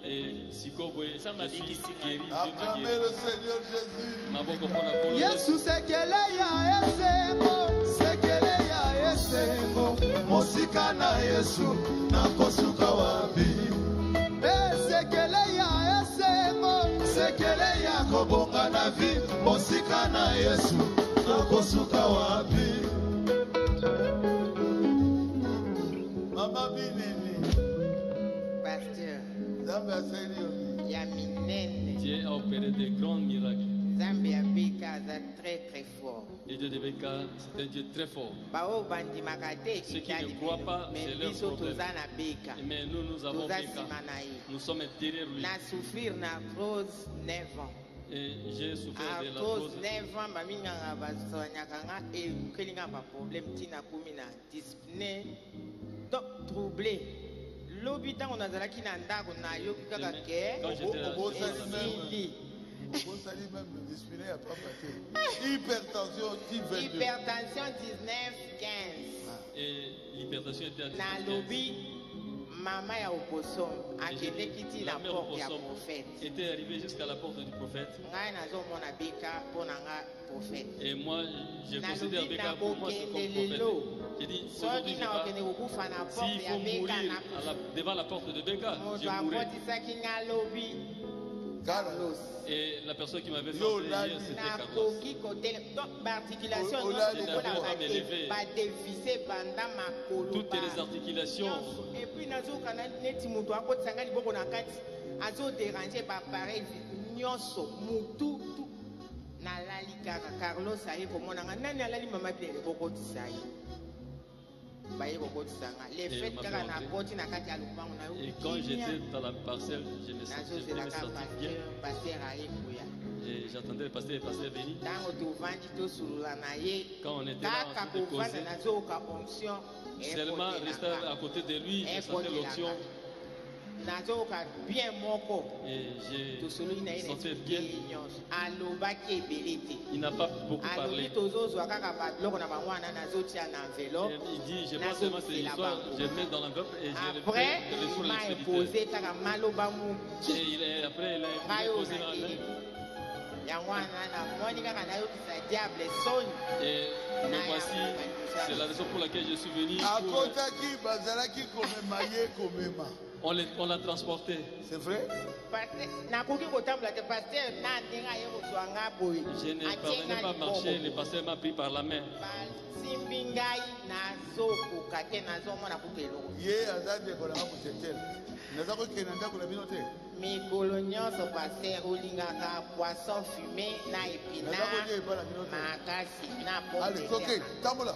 Et Sikoboe, je suis guéri, Dieu m'a Acclamez guéri. le Seigneur Jésus. Maboko mpona kolo Yesu sekele ya esebo, sekele ya esebo, mosika na Yesu nakosuka wapi? Sekele ya esebo, sekele ya kobonga na vi, mosika na Yesu nakosuka wapi? Mama Binini. Pasteur, Zambe aseni yo. ya minene. Dieu a opéré de grands miracles. Nzambe ya bika aza très très fort. Et Dieu de Beka, c'est un Dieu très fort. Bao bandimaka te Ceux qui ekitali ne croient pas, mais c'est leur biso problème. toza na bika. Mais nous avons Toza Beka. nsima na ye. Nous sommes derrière lui. Na souffrir na arthrose 9 ans. Et j'ai souffert de la Arthrose cause. 9 ans baminganga basonyaka nga ekelinga ba problème ntina kumi na dyspnée to troublé. Lobi ntango nazalaki na ndako nayoki kaka ke Quand j'étais là, esili. Vous savez même le discipliné à pas passer. Hypertension type 22. Hypertension 19-15. et l'hypertension était à 18. Nalobi mama ya oposom akendeki ti La na mère porte ya Opossum prophète. était arrivée jusqu'à la porte du prophète. Ngai nazomona bika mpo na nga prophète. Et moi, j'ai Na considéré lobi Beka pour moi c'est comme nakokende prophète. lelo. J'ai dit, Soki aujourd'hui, nakokende kokufa na porte s'il ya faut beka mourir na devant la porte de Beka, moto je mourrai. akotisaki nga lobi Carlos. Et la personne qui m'avait fait Yo, entrer là, hier, c'était Carlos. nakoki kotele donc baarticulation Oh, nyonso là, lokola je n'avais pas badevise banda makolo Toutes les articulations. et puis nazoyoka neti moto akotisanga liboko na kati azoderange bapareil nyonso mutu nalali kaka Carlos aye komonanga nani alali mama bile bokotisa ye baye kokotisanga le fait kaka nakoti na kati ya lupango na yo Et quand j'étais dans la parcelle, je me sentais bien. paster aye kuya Et j'attendais le pasteur Béni. ntango tovandi tosulula na ye Quand on était là, kaka on kovanda causait. nazoyoka onction Seulement rester à côté de lui, je sentais l'onction nazoyoka bien moko et tosoloki na ye je na sentais bien. esike nyonso alobaki ebele te Il n'a pas beaucoup alobi parlé. tozozwa kaka babiloko na bango wana nazotia na enveloppe Il dit, je pense seulement c'est l'histoire, je mets dans l'enveloppe et je le après fais il sur m'a l'expéditeur. imposé kaka maloba moki Et après, il a ngai oyo posé dans la nakeli main. yango wana namoni kaka nayokisa diable soni Et me voici, c'est la raison pour laquelle je suis venu. pour- akotaki bazalaki komema ye komema. On l'a transporté. C'est vrai? nakoki kotambola te paster na ndenge aye kozwa nga boye Je ne parvenais pas à marcher, le pasteur m'a pris par la main. basimbi ngai nazokoka te nazomona kuka eloko Ye aza ndeko nanga motetele. Naza kokende ndako na bino te. mikolo nyonso paster olingaka poisson fumé na Naza épinard koye epa na bino te. makasi na Allez, pomme de toke, terre. tambola.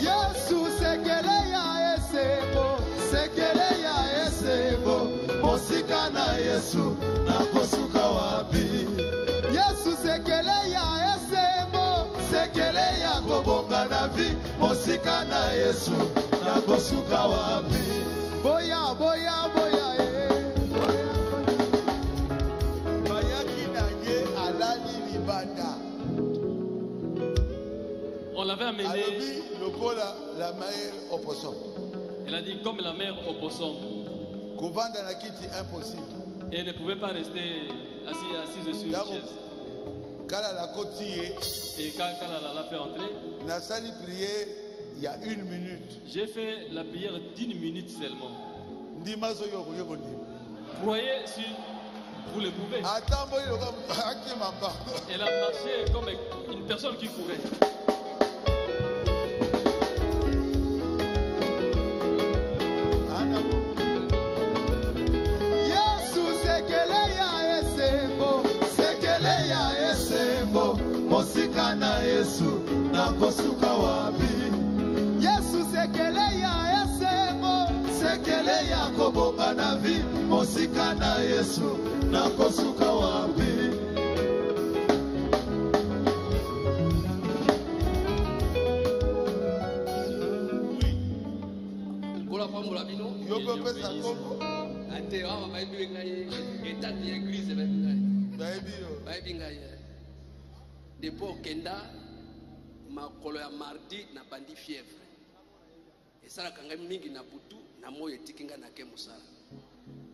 Yesu sekele ya esebo, sekele ya esebo, mosika na Yesu nakosuka wapi? Yesu sekele ya esebo, sekele ya kobonga na vi, mosika na Yesu nakosuka wapi? Boya boya boya Bayaki na ye alali libanda. On l'avait amené, Alobi lokola la mer au poisson. elle a dit comme la mère au poisson. Kovanda na kiti impossible. Et elle ne pouvait pas rester assise sur une D'abord, chaise. kala la koti ye, Et quand elle l'a fait entrer, na sali prière il y a 1 minute. j'ai fait la prière d'1 minute seulement. Ndima so yo koye kondima. Croyez si vous le pouvez. Atamboli loka akima mba. Elle a marché comme une personne qui courait. Yesu sekele ya esebo, sekele ya esebo, mosika na Yesu nakosuka wapi? Yesu sekele ya esebo, sekele ya kobonga na vi, mosika na Yesu nakosuka wapi? Kola pambola bino Yo pe pesa kombo. ate awa bayibi ngai etati ya église bayibi ngai Baby yo. bayibi ngai depuis okenda makolo ya mardi na bandi fièvre esalaka ngai mingi na butu na moyo etiki ngai nake mosala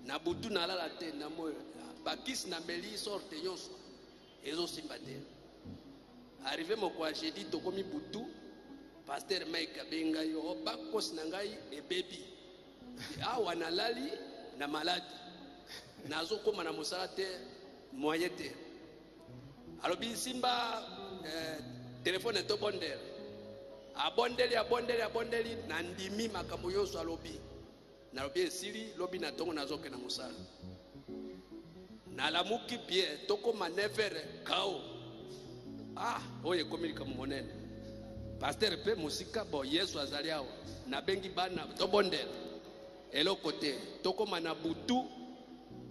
na butu nalala te na moyo bakisi na meli sorte nyonso ezosimba te arrive moko ya jeudi tokomi butu paster mike abenga yo bakosi na ngai ebebi awa nalali na maladi nazokoma na mosala te moye te alobi simba telefone tobondela abondeli na ndimi makambo nyonso alobi nalobi esili lobi na ntongo nazokenda mosala nalamuki bien tokoma 9h kao oyo ekomi likambo monene paster mpe mosika bo yesu azali awa nabengi bana tobondela eloko te tokoma na butu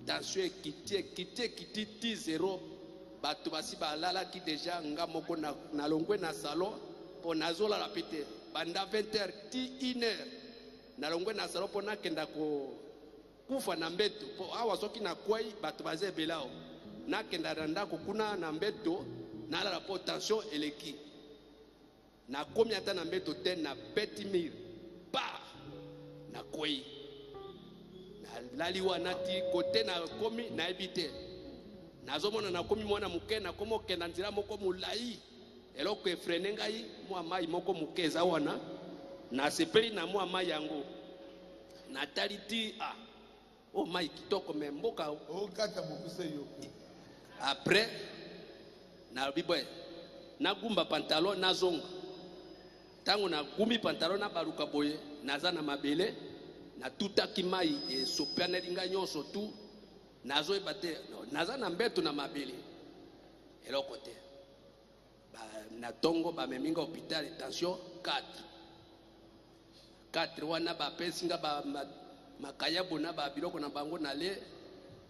tension ekiti ti 0 bato basi balalaki deja nga moko na longwe na salon mpo nazolala mpe te banda 20h ti 1h na longwe na salon mpo nakenda kufa na mbeto mpo awa soki nakwei bato baza ebele awa nakenda na ndako kuna na mbeto nalala mpo tension eleki nakomi ata na mbeto te na beti mire pa nakwei nalali wana ti kote nakomi nayebi te nazomona nakomi mwana moke nakomi okenda nzela moko molai eloko efrene ngai mwa mai moko moke eza wana nasepeli na mwa mai yango natali ti o mai kitoko me mboka okata mokuse yo. après na biboy na gumba pantalon na zonga tango na gumi pantalon na baluka boye naza na mabele na tutaki mai e sopiana linga nyonso tu nazo ebate naza na mbeto na mabele eloko te ba na tongo ba meminga hôpital tension 4 wana ba pesinga ba makaya bona ba biloko na bango na le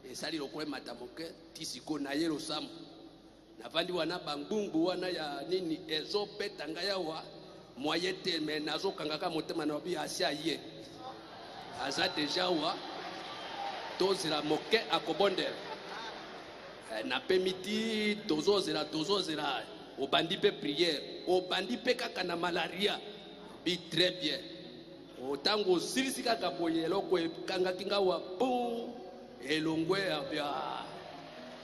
esali lokwe matamoke tisiko na yelo sam na vandi wana bangbungu wana ya nini ezo petanga yawa moyete me nazo kangaka motema na bi asia ye aza deja wa tozela moke akobonde na pemiti tozozela obandi pe prière obandi pe kaka na malaria bi très bien otango silisi kaka boye eloko kanga kinga wa bon elongwe ya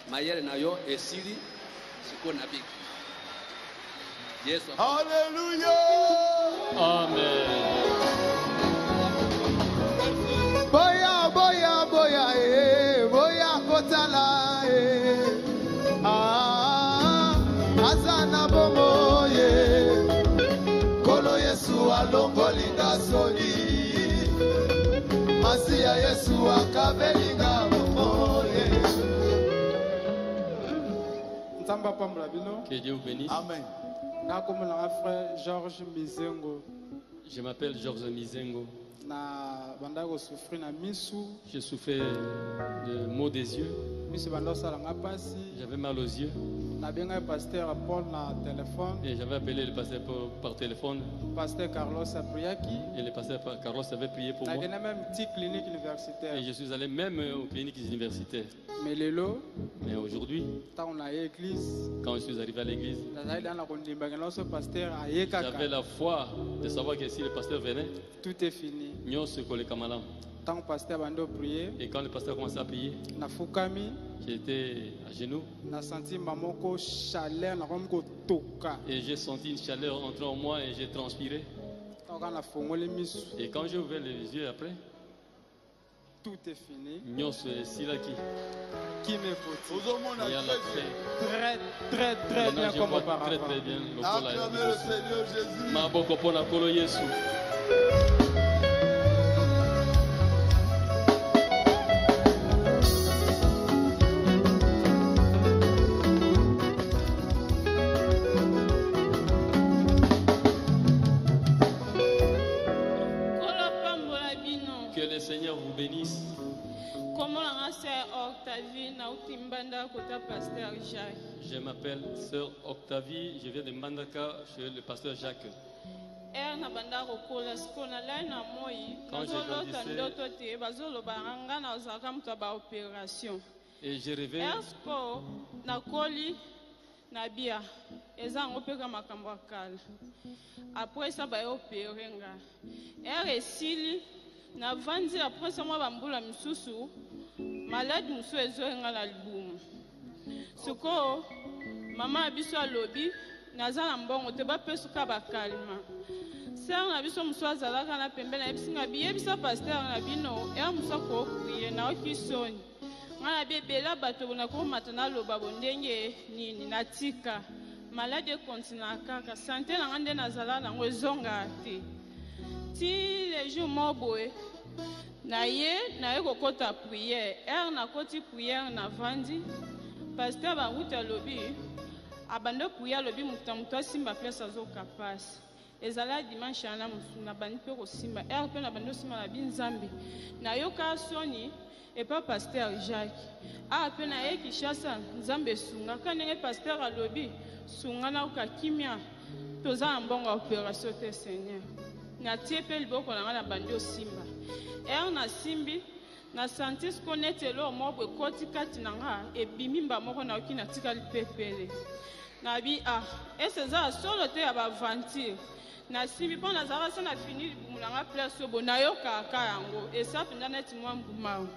mayele na yo esili siko na bi Yesu. Alléluia. Amen. Boya, boya, boya, boya, kotala, azana bomo, kolo Yesu alongolinga soli, masia Yesu akabelinga bomo, Que Dieu vous bénisse. Amen. Je m'appelle Georges Mizengo. Je souffrais de maux des yeux. J'avais mal aux yeux. Et j'avais appelé le pasteur par téléphone. Pasteur Carlos Apriaki. Et le pasteur Carlos avait prié pour moi. Et je suis allé même aux cliniques universitaires. Mais aujourd'hui, quand je suis arrivé à l'église, j'avais la foi de savoir que si le pasteur venait, tout est fini. Et quand le pasteur commençait à prier, j'étais à genoux. Et j'ai senti une chaleur entrer en moi et j'ai transpiré. Et quand j'ai ouvert les yeux après, tout est fini. Qui me faut très bien comme auparavant. Très bien. Acclamez le Seigneur Jésus. Que le Seigneur vous bénisse. Je m'appelle Sœur Octavie, je viens de Mbandaka chez le pasteur Jacques. Et j'ai rêvé après ça ba opérer nga esili na vanzi après ça moi bambula misusu malade musu ezoenga na libumu soko mama biso alobi naza na mbongo te bapesuka bakalima sœur na biso musu azalaka na pembe na ebisinga biyebisa pasteur na bino musa ko prier na okisoni ngana bebela bato bona ko matana loba bondenge nini natika malade continue kaka santé na ngande nazala na ngozonga te ti les jours moboé na ye kokota prière na koti prière na vandi pasteur banguta lobi abando prière lobi mutamto simba pesa zo kapasi ezala dimanche na musuna bani pe ko simba pe na bando simba na binzambi na yoka soni et pas pasteur Jacques pe na ye kishasa nzambe sunga kanenge pasteur alobi sunga na ukakimia toza mbongo opération te Seigneur na tie pe liboko na ngana bando simba na simbi na santis connaître lo mobwe koti kati na nga ebimimba moko na okina tikali pepele na bi eseza solo te ya ba venture na simbi pona zara sana fini libumulanga place obo na yoka aka yango esape ndanet mwa mbuma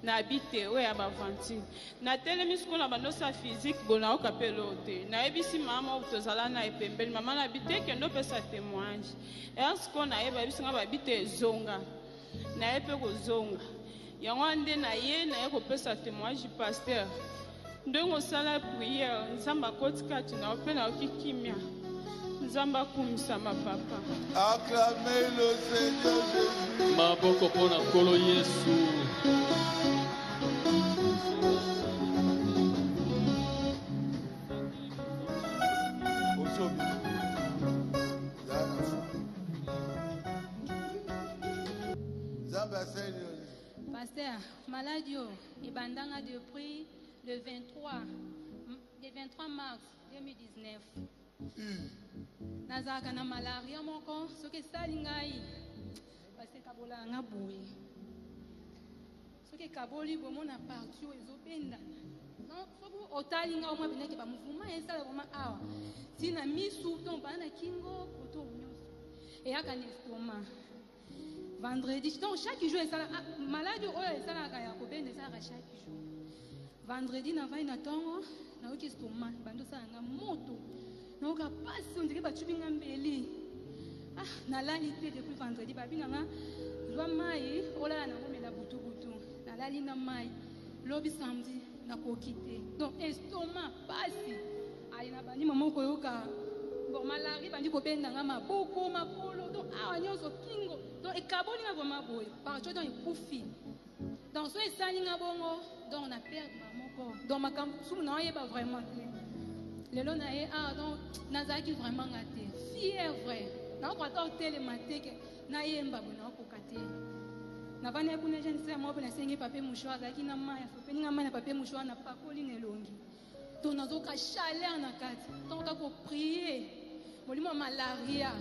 na bite we ya ba venture na telemisko na bandosa physique bona okapelo te na ebisi mama utozala na epembeli mama na bite ke ndo pesa témoignage esko na eba bisinga ba bite zonga na epe kozonga yango nde na ye na ye kopesa témoignage pasteur ndenge osala priere nzambe akoti kati na yo mpe na yoki kimia nzambe akumisama papa. Acclamez le Seigneur Jésus. Maboko pona nkolo Yesu. Pasteur, maladie ebandanga depuis le 23 mars 2019. Nazalaka na malaria moko soki esali ngai parce ekabolanga boye soki ekaboli bomona partout oyo ezobendana soki otali ngai omwa pendeke bamouvement esala vraimen awa ntina misu to bana na kingo koto nyonso eyaka na estomac vendredi donc chaque jour esala maladie oyo esalaka ya kobenda esalaka chaque jour vendredi navai na ntongo nayoki estomac bando osalanga moto nayoka pasi ondeke bacubi nga mbeli nalali te depuis vendredi babinganga zwa mai olala nango mela butubutu nalali na mai lobi samedi nakoki te donc estomac pasi ayi na bandima moko yoka bon malari bandi kobendanga maboko makolo donc awa nyonso kingo donc ekaboli nga vraimen boye partout donc ekufi donc so esali nga bongo donc na perdre bamoko donc makambo sumu na oyeba vraiment te lelo na ye donc nazalaki vraiment nga te fièvre nakokwata otelema teke nayemba boye nakokoka te navandi kuna jeune sere moko mpe nasengi papier mouchoir azalaki na mai asopeninga mai na papier mouchoir na pakoli na elongi donc nazoka chaleur na kati donc takoprie molimo ya malaria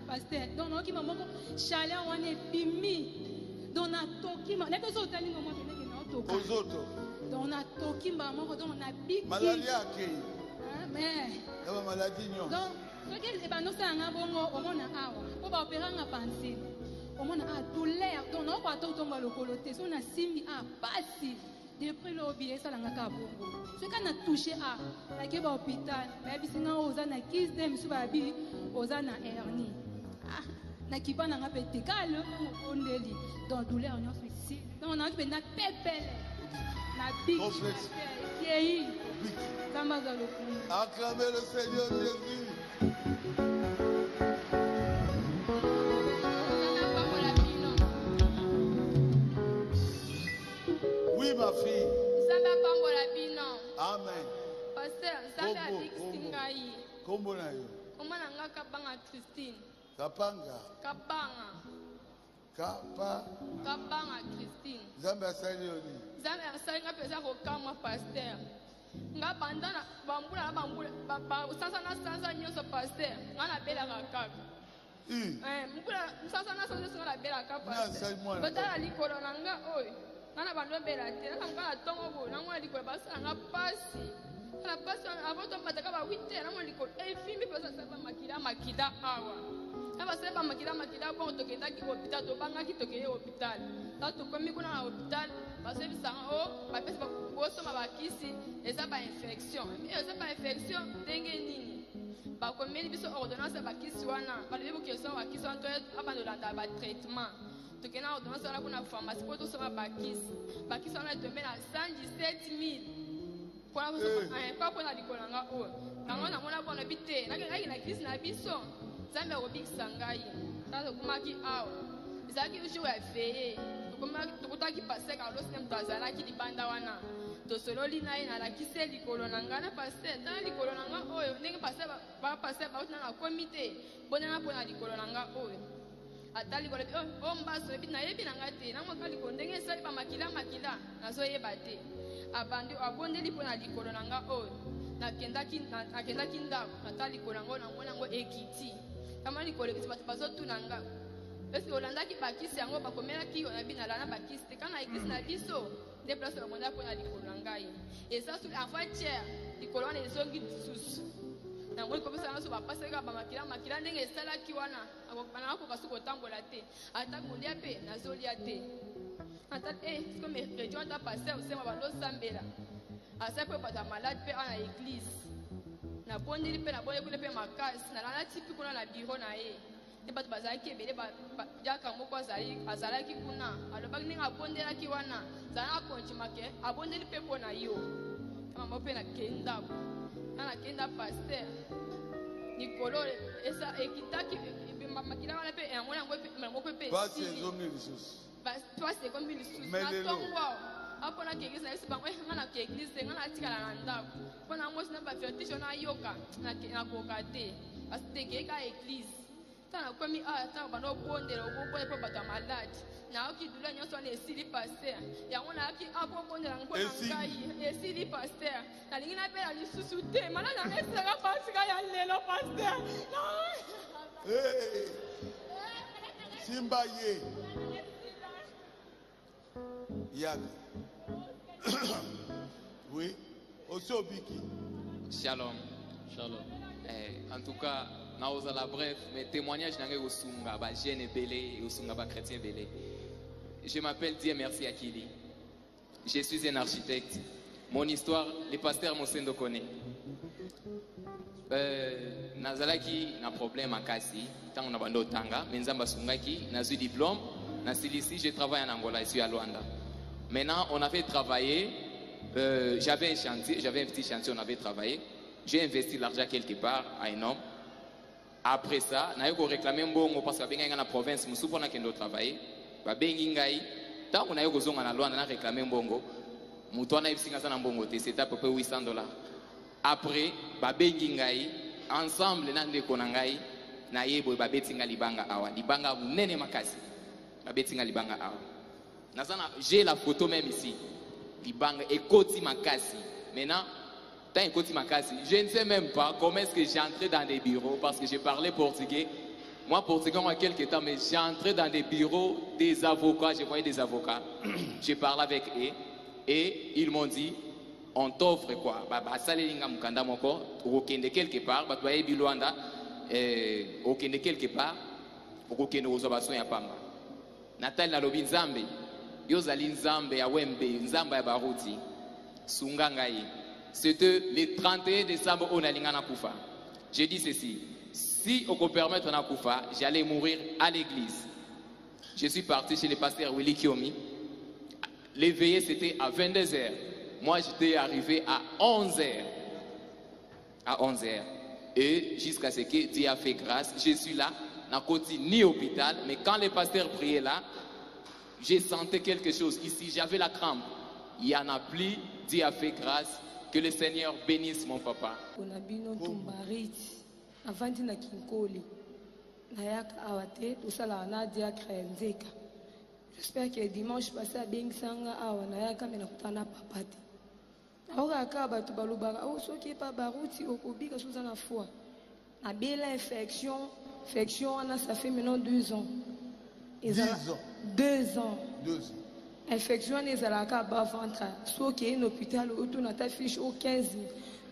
paster donc naokima moko chaleur wana ebimi donc natoki nayebi so otalinga mwa pendeke naotoka donc natoki mbala moko donc nabiki malaria akei mais yaba maladie nyonso donc soki ebandosalanga bongo omona awa mpo baoperanga pensile omona douleur donc naokwata otomba lokolo te so nasimbi pasi depuis lobi esalanga ka bongo soki na touche nake bahôpital bayebisinga oza na kise te misu bayabi oza na hernie nakipa nanga mpe te kale okondeli donc douleur nyonso esi donc naoki mpe napepele nabikei nzambe aza lokumu. Acclamez le Seigneur Jésus. Oui, ma fille. Amen. Pasteur, nzambe abikisi ngai. Kombo na yo. Kombo na nga Kabanga Christine. Kabanga Christine. Nzambe asali yo nini? Nzambe asali nga peza kokamwa pasteur. Nga bandana bambula sansa nyonso pasteur nga nabelaka kaka sansa nyonso nga nabelaka pasteur botala likolo na nga oyo nga na bando obela te nga na ntongo boye nango na likolo basala nga pasi na pasi avotombataka ba 8 heures nango likolo efimbi mpe osasala makila awa na basala bamakila bongo tokendaki hôpital tobangaki tokeye hôpital ta tokomi kuna na hôpital basebisanga bapesi bosoma bakisi eza bainfection eza bainfection ndenge nini bakomeli biso ordonnance ya bakisi wana balobi bokesoma bakisi wana abanda olanda batraitement tokende na ordonnance wana kuna pharmacie mpo tosoma bakisi wana etombe na 117 000 mpona likolo nanga oyo yango namona bona bi te nakendaki na kisi na biso nzambe akobikisa ngai ta tokomaki awa ezalaki jour ya veye tokutaki paster Carlos ne moto azalaki libanda wana tosololi na ye nalakisi likolo na ngai na paster tala likolo na ngai oyo ndenge bapaster bauti nanga akomi te bonanga mpona likolo na ngai oyo ata likolo o mbaso ebi nayebi na ngai te namoka likolo ndenge esali bamakila nazoyeba te abondeli mpona likolo na ngai oyo nakendaki ndako ata likolo yango namona yango ekiti kama likolo ekiti bato bazotuna ngai esi olandaki bakisi yango bakomelaki yo na bino alana bakisi te kana eglise na biso nde place bamonda mpona likolo na ngai eza suli avant-hier likolo wana ezongi lisusu yango likopesa nyonso bapasaka bamakila ndenge esalaki wana nakoka soki kotambola te ata kolia mpe nazolia te ata siko mercredi ata paster osema bandosambela asa mpe bato ya malade mpe ana eglise nabondeli mpe nabondeli kuna mpe makasi nalana tipi kuna na biro na ye te bato bazalaki ebele diaka moko azalaki kuna alobaki ndenge abondelaki wana zala nakondimake abondeli mpe mpo na yo mama mpe nakei ndako na nakei nda paster likolo ekitaki makila wana mpe yango yango mpe pasi ezomi lisusu pasi ekomi lisusu natongo apona ke eglise na biso bango nga na ke eglise nga natikala na ndako mpona mosi na bavertige nayoka nakoka te kasi tekeyeka eglise ntango nakomi awa ntango banda obondela obobonde mpo bato ya maladi nayoki dula nyonso wana esili paster yango nayaki akobondela mpo na ngai esili paster nalingi nabela lisusu te maladi yango esaka pasika ya lelo paster simba ye Yann. Oui. Aussi au Biki. Shalom. Shalom. En tout cas, naosa la bref, mes témoignages n'angé au sunga, ba jeune belé et au sunga ba chrétien belé. Je m'appelle Dieu Merci Akili. Je suis un architecte. Mon histoire, les pasteurs Mosendo connaît. Nazalaki na problème à Kasi, tant on a bando tanga, menzamba sungaki, nazu diplôme, na ici, je travaille en Angola, je suis à Luanda. Maintenant, on avait travaillé, j'avais un petit chantier, on avait travaillé. J'ai investi l'argent quelque part à un homme. Après ça, on a réclamé un bon parce que dans la province, nous sommes en travailler. Tant qu'on a eu besoin de Luanda, on a réclamé un bon. C'était à peu près $800. Après, ensemble, na yebo babetinga libanga awa libanga munene makasi babetinga libanga awa nazana j'ai la photo même ici libanga ekoti makasi maintenant tant ekoti makasi je ne sais même pas comment est-ce que j'ai entré dans des bureaux parce que je parlais portugais moi portugais moi quelque temps mais j'ai entré dans des bureaux des avocats je voyais des avocats je parlais avec eux et ils m'ont dit on t'offre quoi ba salelinga mukanda moko okende quelque part ba baye bilwanda okende quelque part okende ozobaso ya pamba Nathalie nalobi nzambe yozali nzambe ya wembe nzamba ya baruti sunga ngai c'était le 31 décembre on alinga na kufa j'ai dit ceci si on peut permettre na kufa j'allais mourir à l'église je suis parti chez le pasteur Willy Kiomi l'éveillé c'était à 22h moi j'étais arrivé à 11h et jusqu'à ce que Dieu a fait grâce, je suis là, n'a ni hôpital, mais quand les pasteurs priaient là, j'ai senti quelque chose ici, j'avais la crampe. Il y en a plus, Dieu a fait grâce, que le Seigneur bénisse mon papa. J'espère que dimanche passé à Bengsanga, papa. Auraka bato balobaka o soki pa baruti okobika soza na foi na bela infection wana ça fait maintenant 2 ans 2 ans infection wana ezalaka ba ventre soki en hôpital oto na ta fiche au 15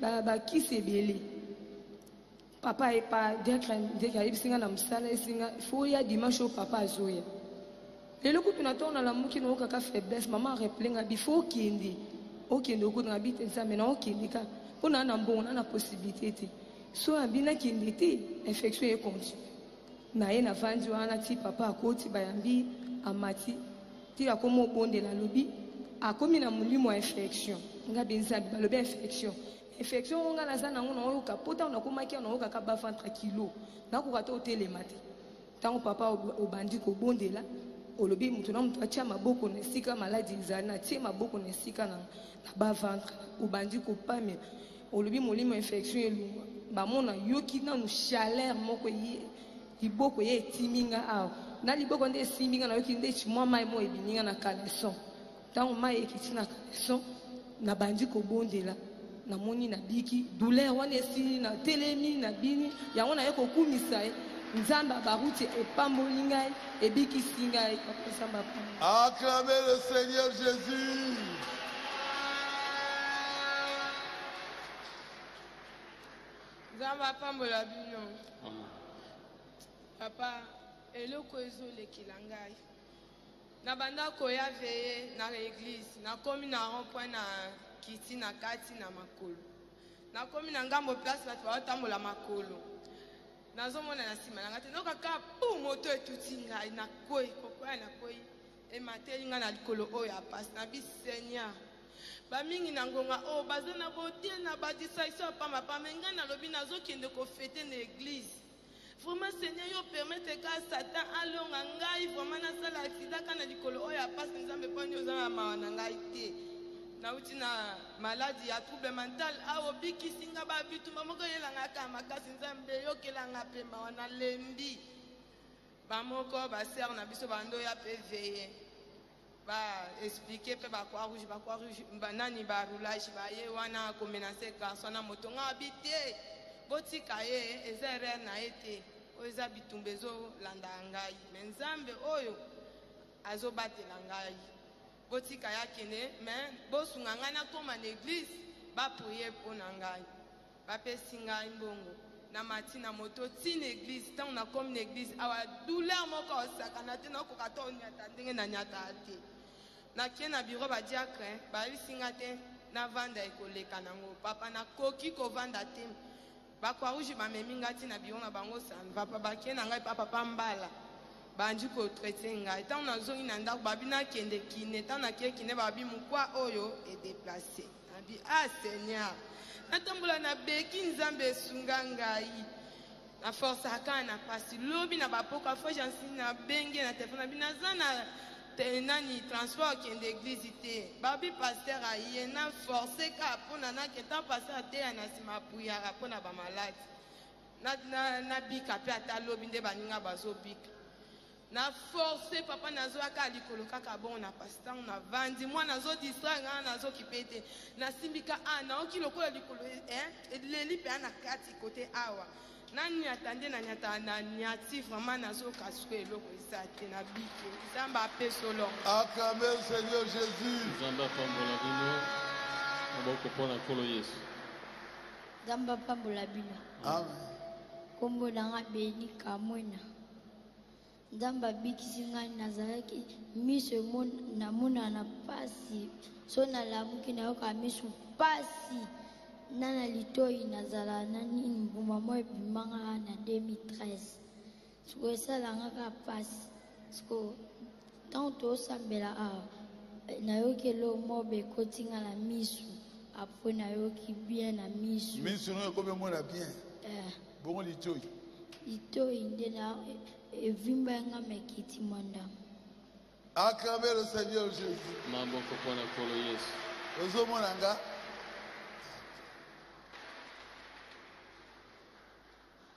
ba kisi ebele papa e pa deka ibisinga na msala esinga faut ya dimanche au papa azoya lelo kutu na tona la muki no kaka faiblesse maman replenga bifo kindi okende okuna habite nzambe na okende ka pona na mbongo na possibilité te so abina kende te infection e continue na ye na vandi wana ti papa akoti bayambi amati ti akomo bonde la lobi akomi na mulimo infection nga benzabi balobi infection nga naza nango na oyoka pota na komaki na oyoka ka ba 23 kilo na ko kato telema te tango papa obandi ko bondela olobi mutu na mutu atia maboko na sika maladi ezali na tie maboko na sika na ba ventre obandi ko pame olobi molimo infection elunga bamona yoki na chaleur moko liboko ye etiminga awa na liboko nde esiminga na yoki nde chimwa mai mo ebininga na caleçon tango mai ekiti na caleçon na bandi ko bondela na moni na biki douleur wana esili na telemi na bini yango na ye kokumisa ye nzamba baruti epamboli ngai ebikisi ngai kopesamba pamba. Acclamez le Seigneur Jésus. Nzamba pambola bino papa eloko ezolekela ngai na banda koya veye na l'église nakomi na rond-point na kiti na kati na makolo nakomi na ngambo place bato baotambola makolo nazomona na nsima na ngai te nokaka pu moto etuti ngai nakwei kokwea nakwei emateli ngai na likolo oyo ya pasi na biseigneur bamingi na ngonga oyo baza na botie na badistraction ya pambapamba ngai nalobi nazokende kofete na eglize vraiment seigneur yo permettre ka satan alonga ngai vraiment nasala aksida ka na likolo oyo ya pasi nzambe mponi oza na mawa na ngai te nauti na maladi ya trouble mental awo bikisi nga babitumba moko yelanga ka makasi nzambe yokelanga mpe mawa na lembi bamoko basere na biso bando ya mpe veye baexplike mpe bakroix-rouge nani baroulage baye wana komenase garçon na moto nga abi te botika ye eza erreur na ye te oyo eza bitumba ezolanda ngai me nzambe oyo azobatela ngai botika ya kende me bosunga ngai nakoma na eglize bapriye mpo na ngai bapesi ngai mbongo na mati na moto tina eglize ntango nakomi na eglize awa douleur moko osakana te nakoka to onyata ndenge na nyata te nakie na biro badiacre bayebisi nga te navanda ekoleka nango papa nakoki kovanda te bakroix-rouge bamemi nga ti na biro na bango sanvapa bakie na ngai papa mbala bandi kotraite ngai ntango nazongi na ndako babi nakende kine ntango nakie kine babi mokwa oyo edeplace nabi seigneur natambola na beki nzambe esunga ngai na force aka na pasi lobi na bapoka fo jansi na benge na telefone nabi naza na nani transport kende eglize te babi paster aye na force ka mpona nakenta paster ateya na nsima apuyaka mpona bamaladi nabika mpe ata lobi nde baninga bazobika na force papa nazoyaka likolo kaka bongo na pasi ntango navandi mwana azodistraire nga nazokipe te nasimbika naoki lokola likolo eleli mpe ana kati kote awa nanyata nde nanyata na nyati vraiment nazokasuka eloko eza te na bike nzambe apesolo acclamez le Seigneur Jésus. nzambe apambola bino maboko mpo na nkolo yesu nzambe apambola bino Amen. kombo na nga beni kamwena nzambe abikisi ngai nazalaki miso namona na pasi so nalamuki nayoka miso pasi nana litoi nazala nani mbuma mo ebimanga na 2013 siko esalanga ka pasi siko ntango toosambela awa nayoki elo mobe ekotinga na miso apres nayoki bien na miso miso no ekomi omona bien bongo litoi litoi nde na evimba yanga mekiti mwandamo acclamez le Seigneur Jésus. maboko mpo na nkolo yesu ozomona nga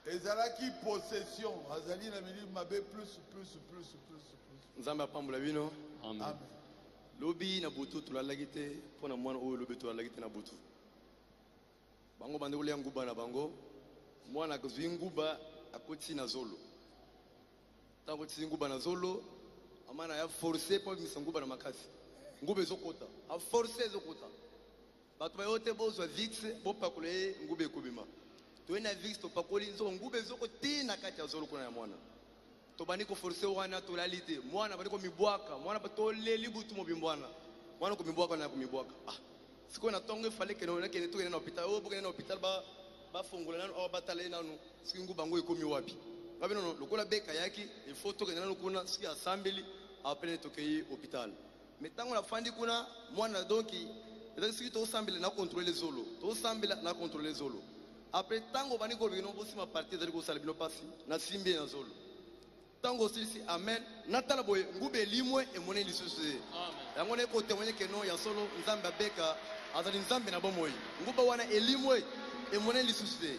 ezalaki possession azali na milimo mabe plus nzambe apambola bino amen lobi na butu tolalaki te mpo na mwana oyo lobi tolalaki te na butu bango bande kolia nguba na bango mwana akozwi nguba akoti na zolo ntango akotisi nguba na zolo amana ya force mpo abimisa nguba na makasi nguba ezokota aforce ezokota bato bayo te bozwa vix bopakola ye nguba ekobima toye na vix topakoli nzoko nguba ezokotina kati ya zolo kuna ya mwana tobandi koforce wana tolali te mwana bandi komibwaka mwana toleli butu mobimbwana mwana komibwaka na komibwaka sikoyo na ntongo efale kende tokende na hôpital oyo bokende na hôpital bafongola nanu awa batala ye nanu soki nguba yango ekomi wapi babi nono lokola beka yaki ifo tokende nanu kuna soki asambeli apres tokei hôpital me ntango nafandi kuna mwana donki ezali soki tosambela na kontrole zolo tosambela na kontrole zolo apres ntango bandi kolobi no bosima parti ezali kosala bino mpasi nasimbi ye na zolo ntango osilisi amen natala boye nguba elimwe emoni lisusu ye yango na ekotemoigne keno ya solo nzambe abeka azali nzambe na bomoi nguba wana elimwe emoni lisusu ye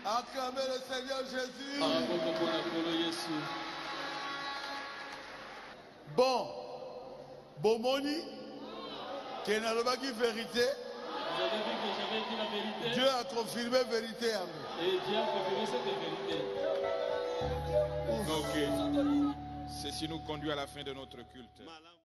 acclamez le Seigneur Jésus. maboko mpo na nkolo yesu Bon, bomoni que nalobaki vérité. Vous avez vu que j'avais dit la vérité. Dieu a confirmé vérité à moi. Et Dieu a confirmé cette vérité. Ok. Ceci nous conduit à la fin de notre culte.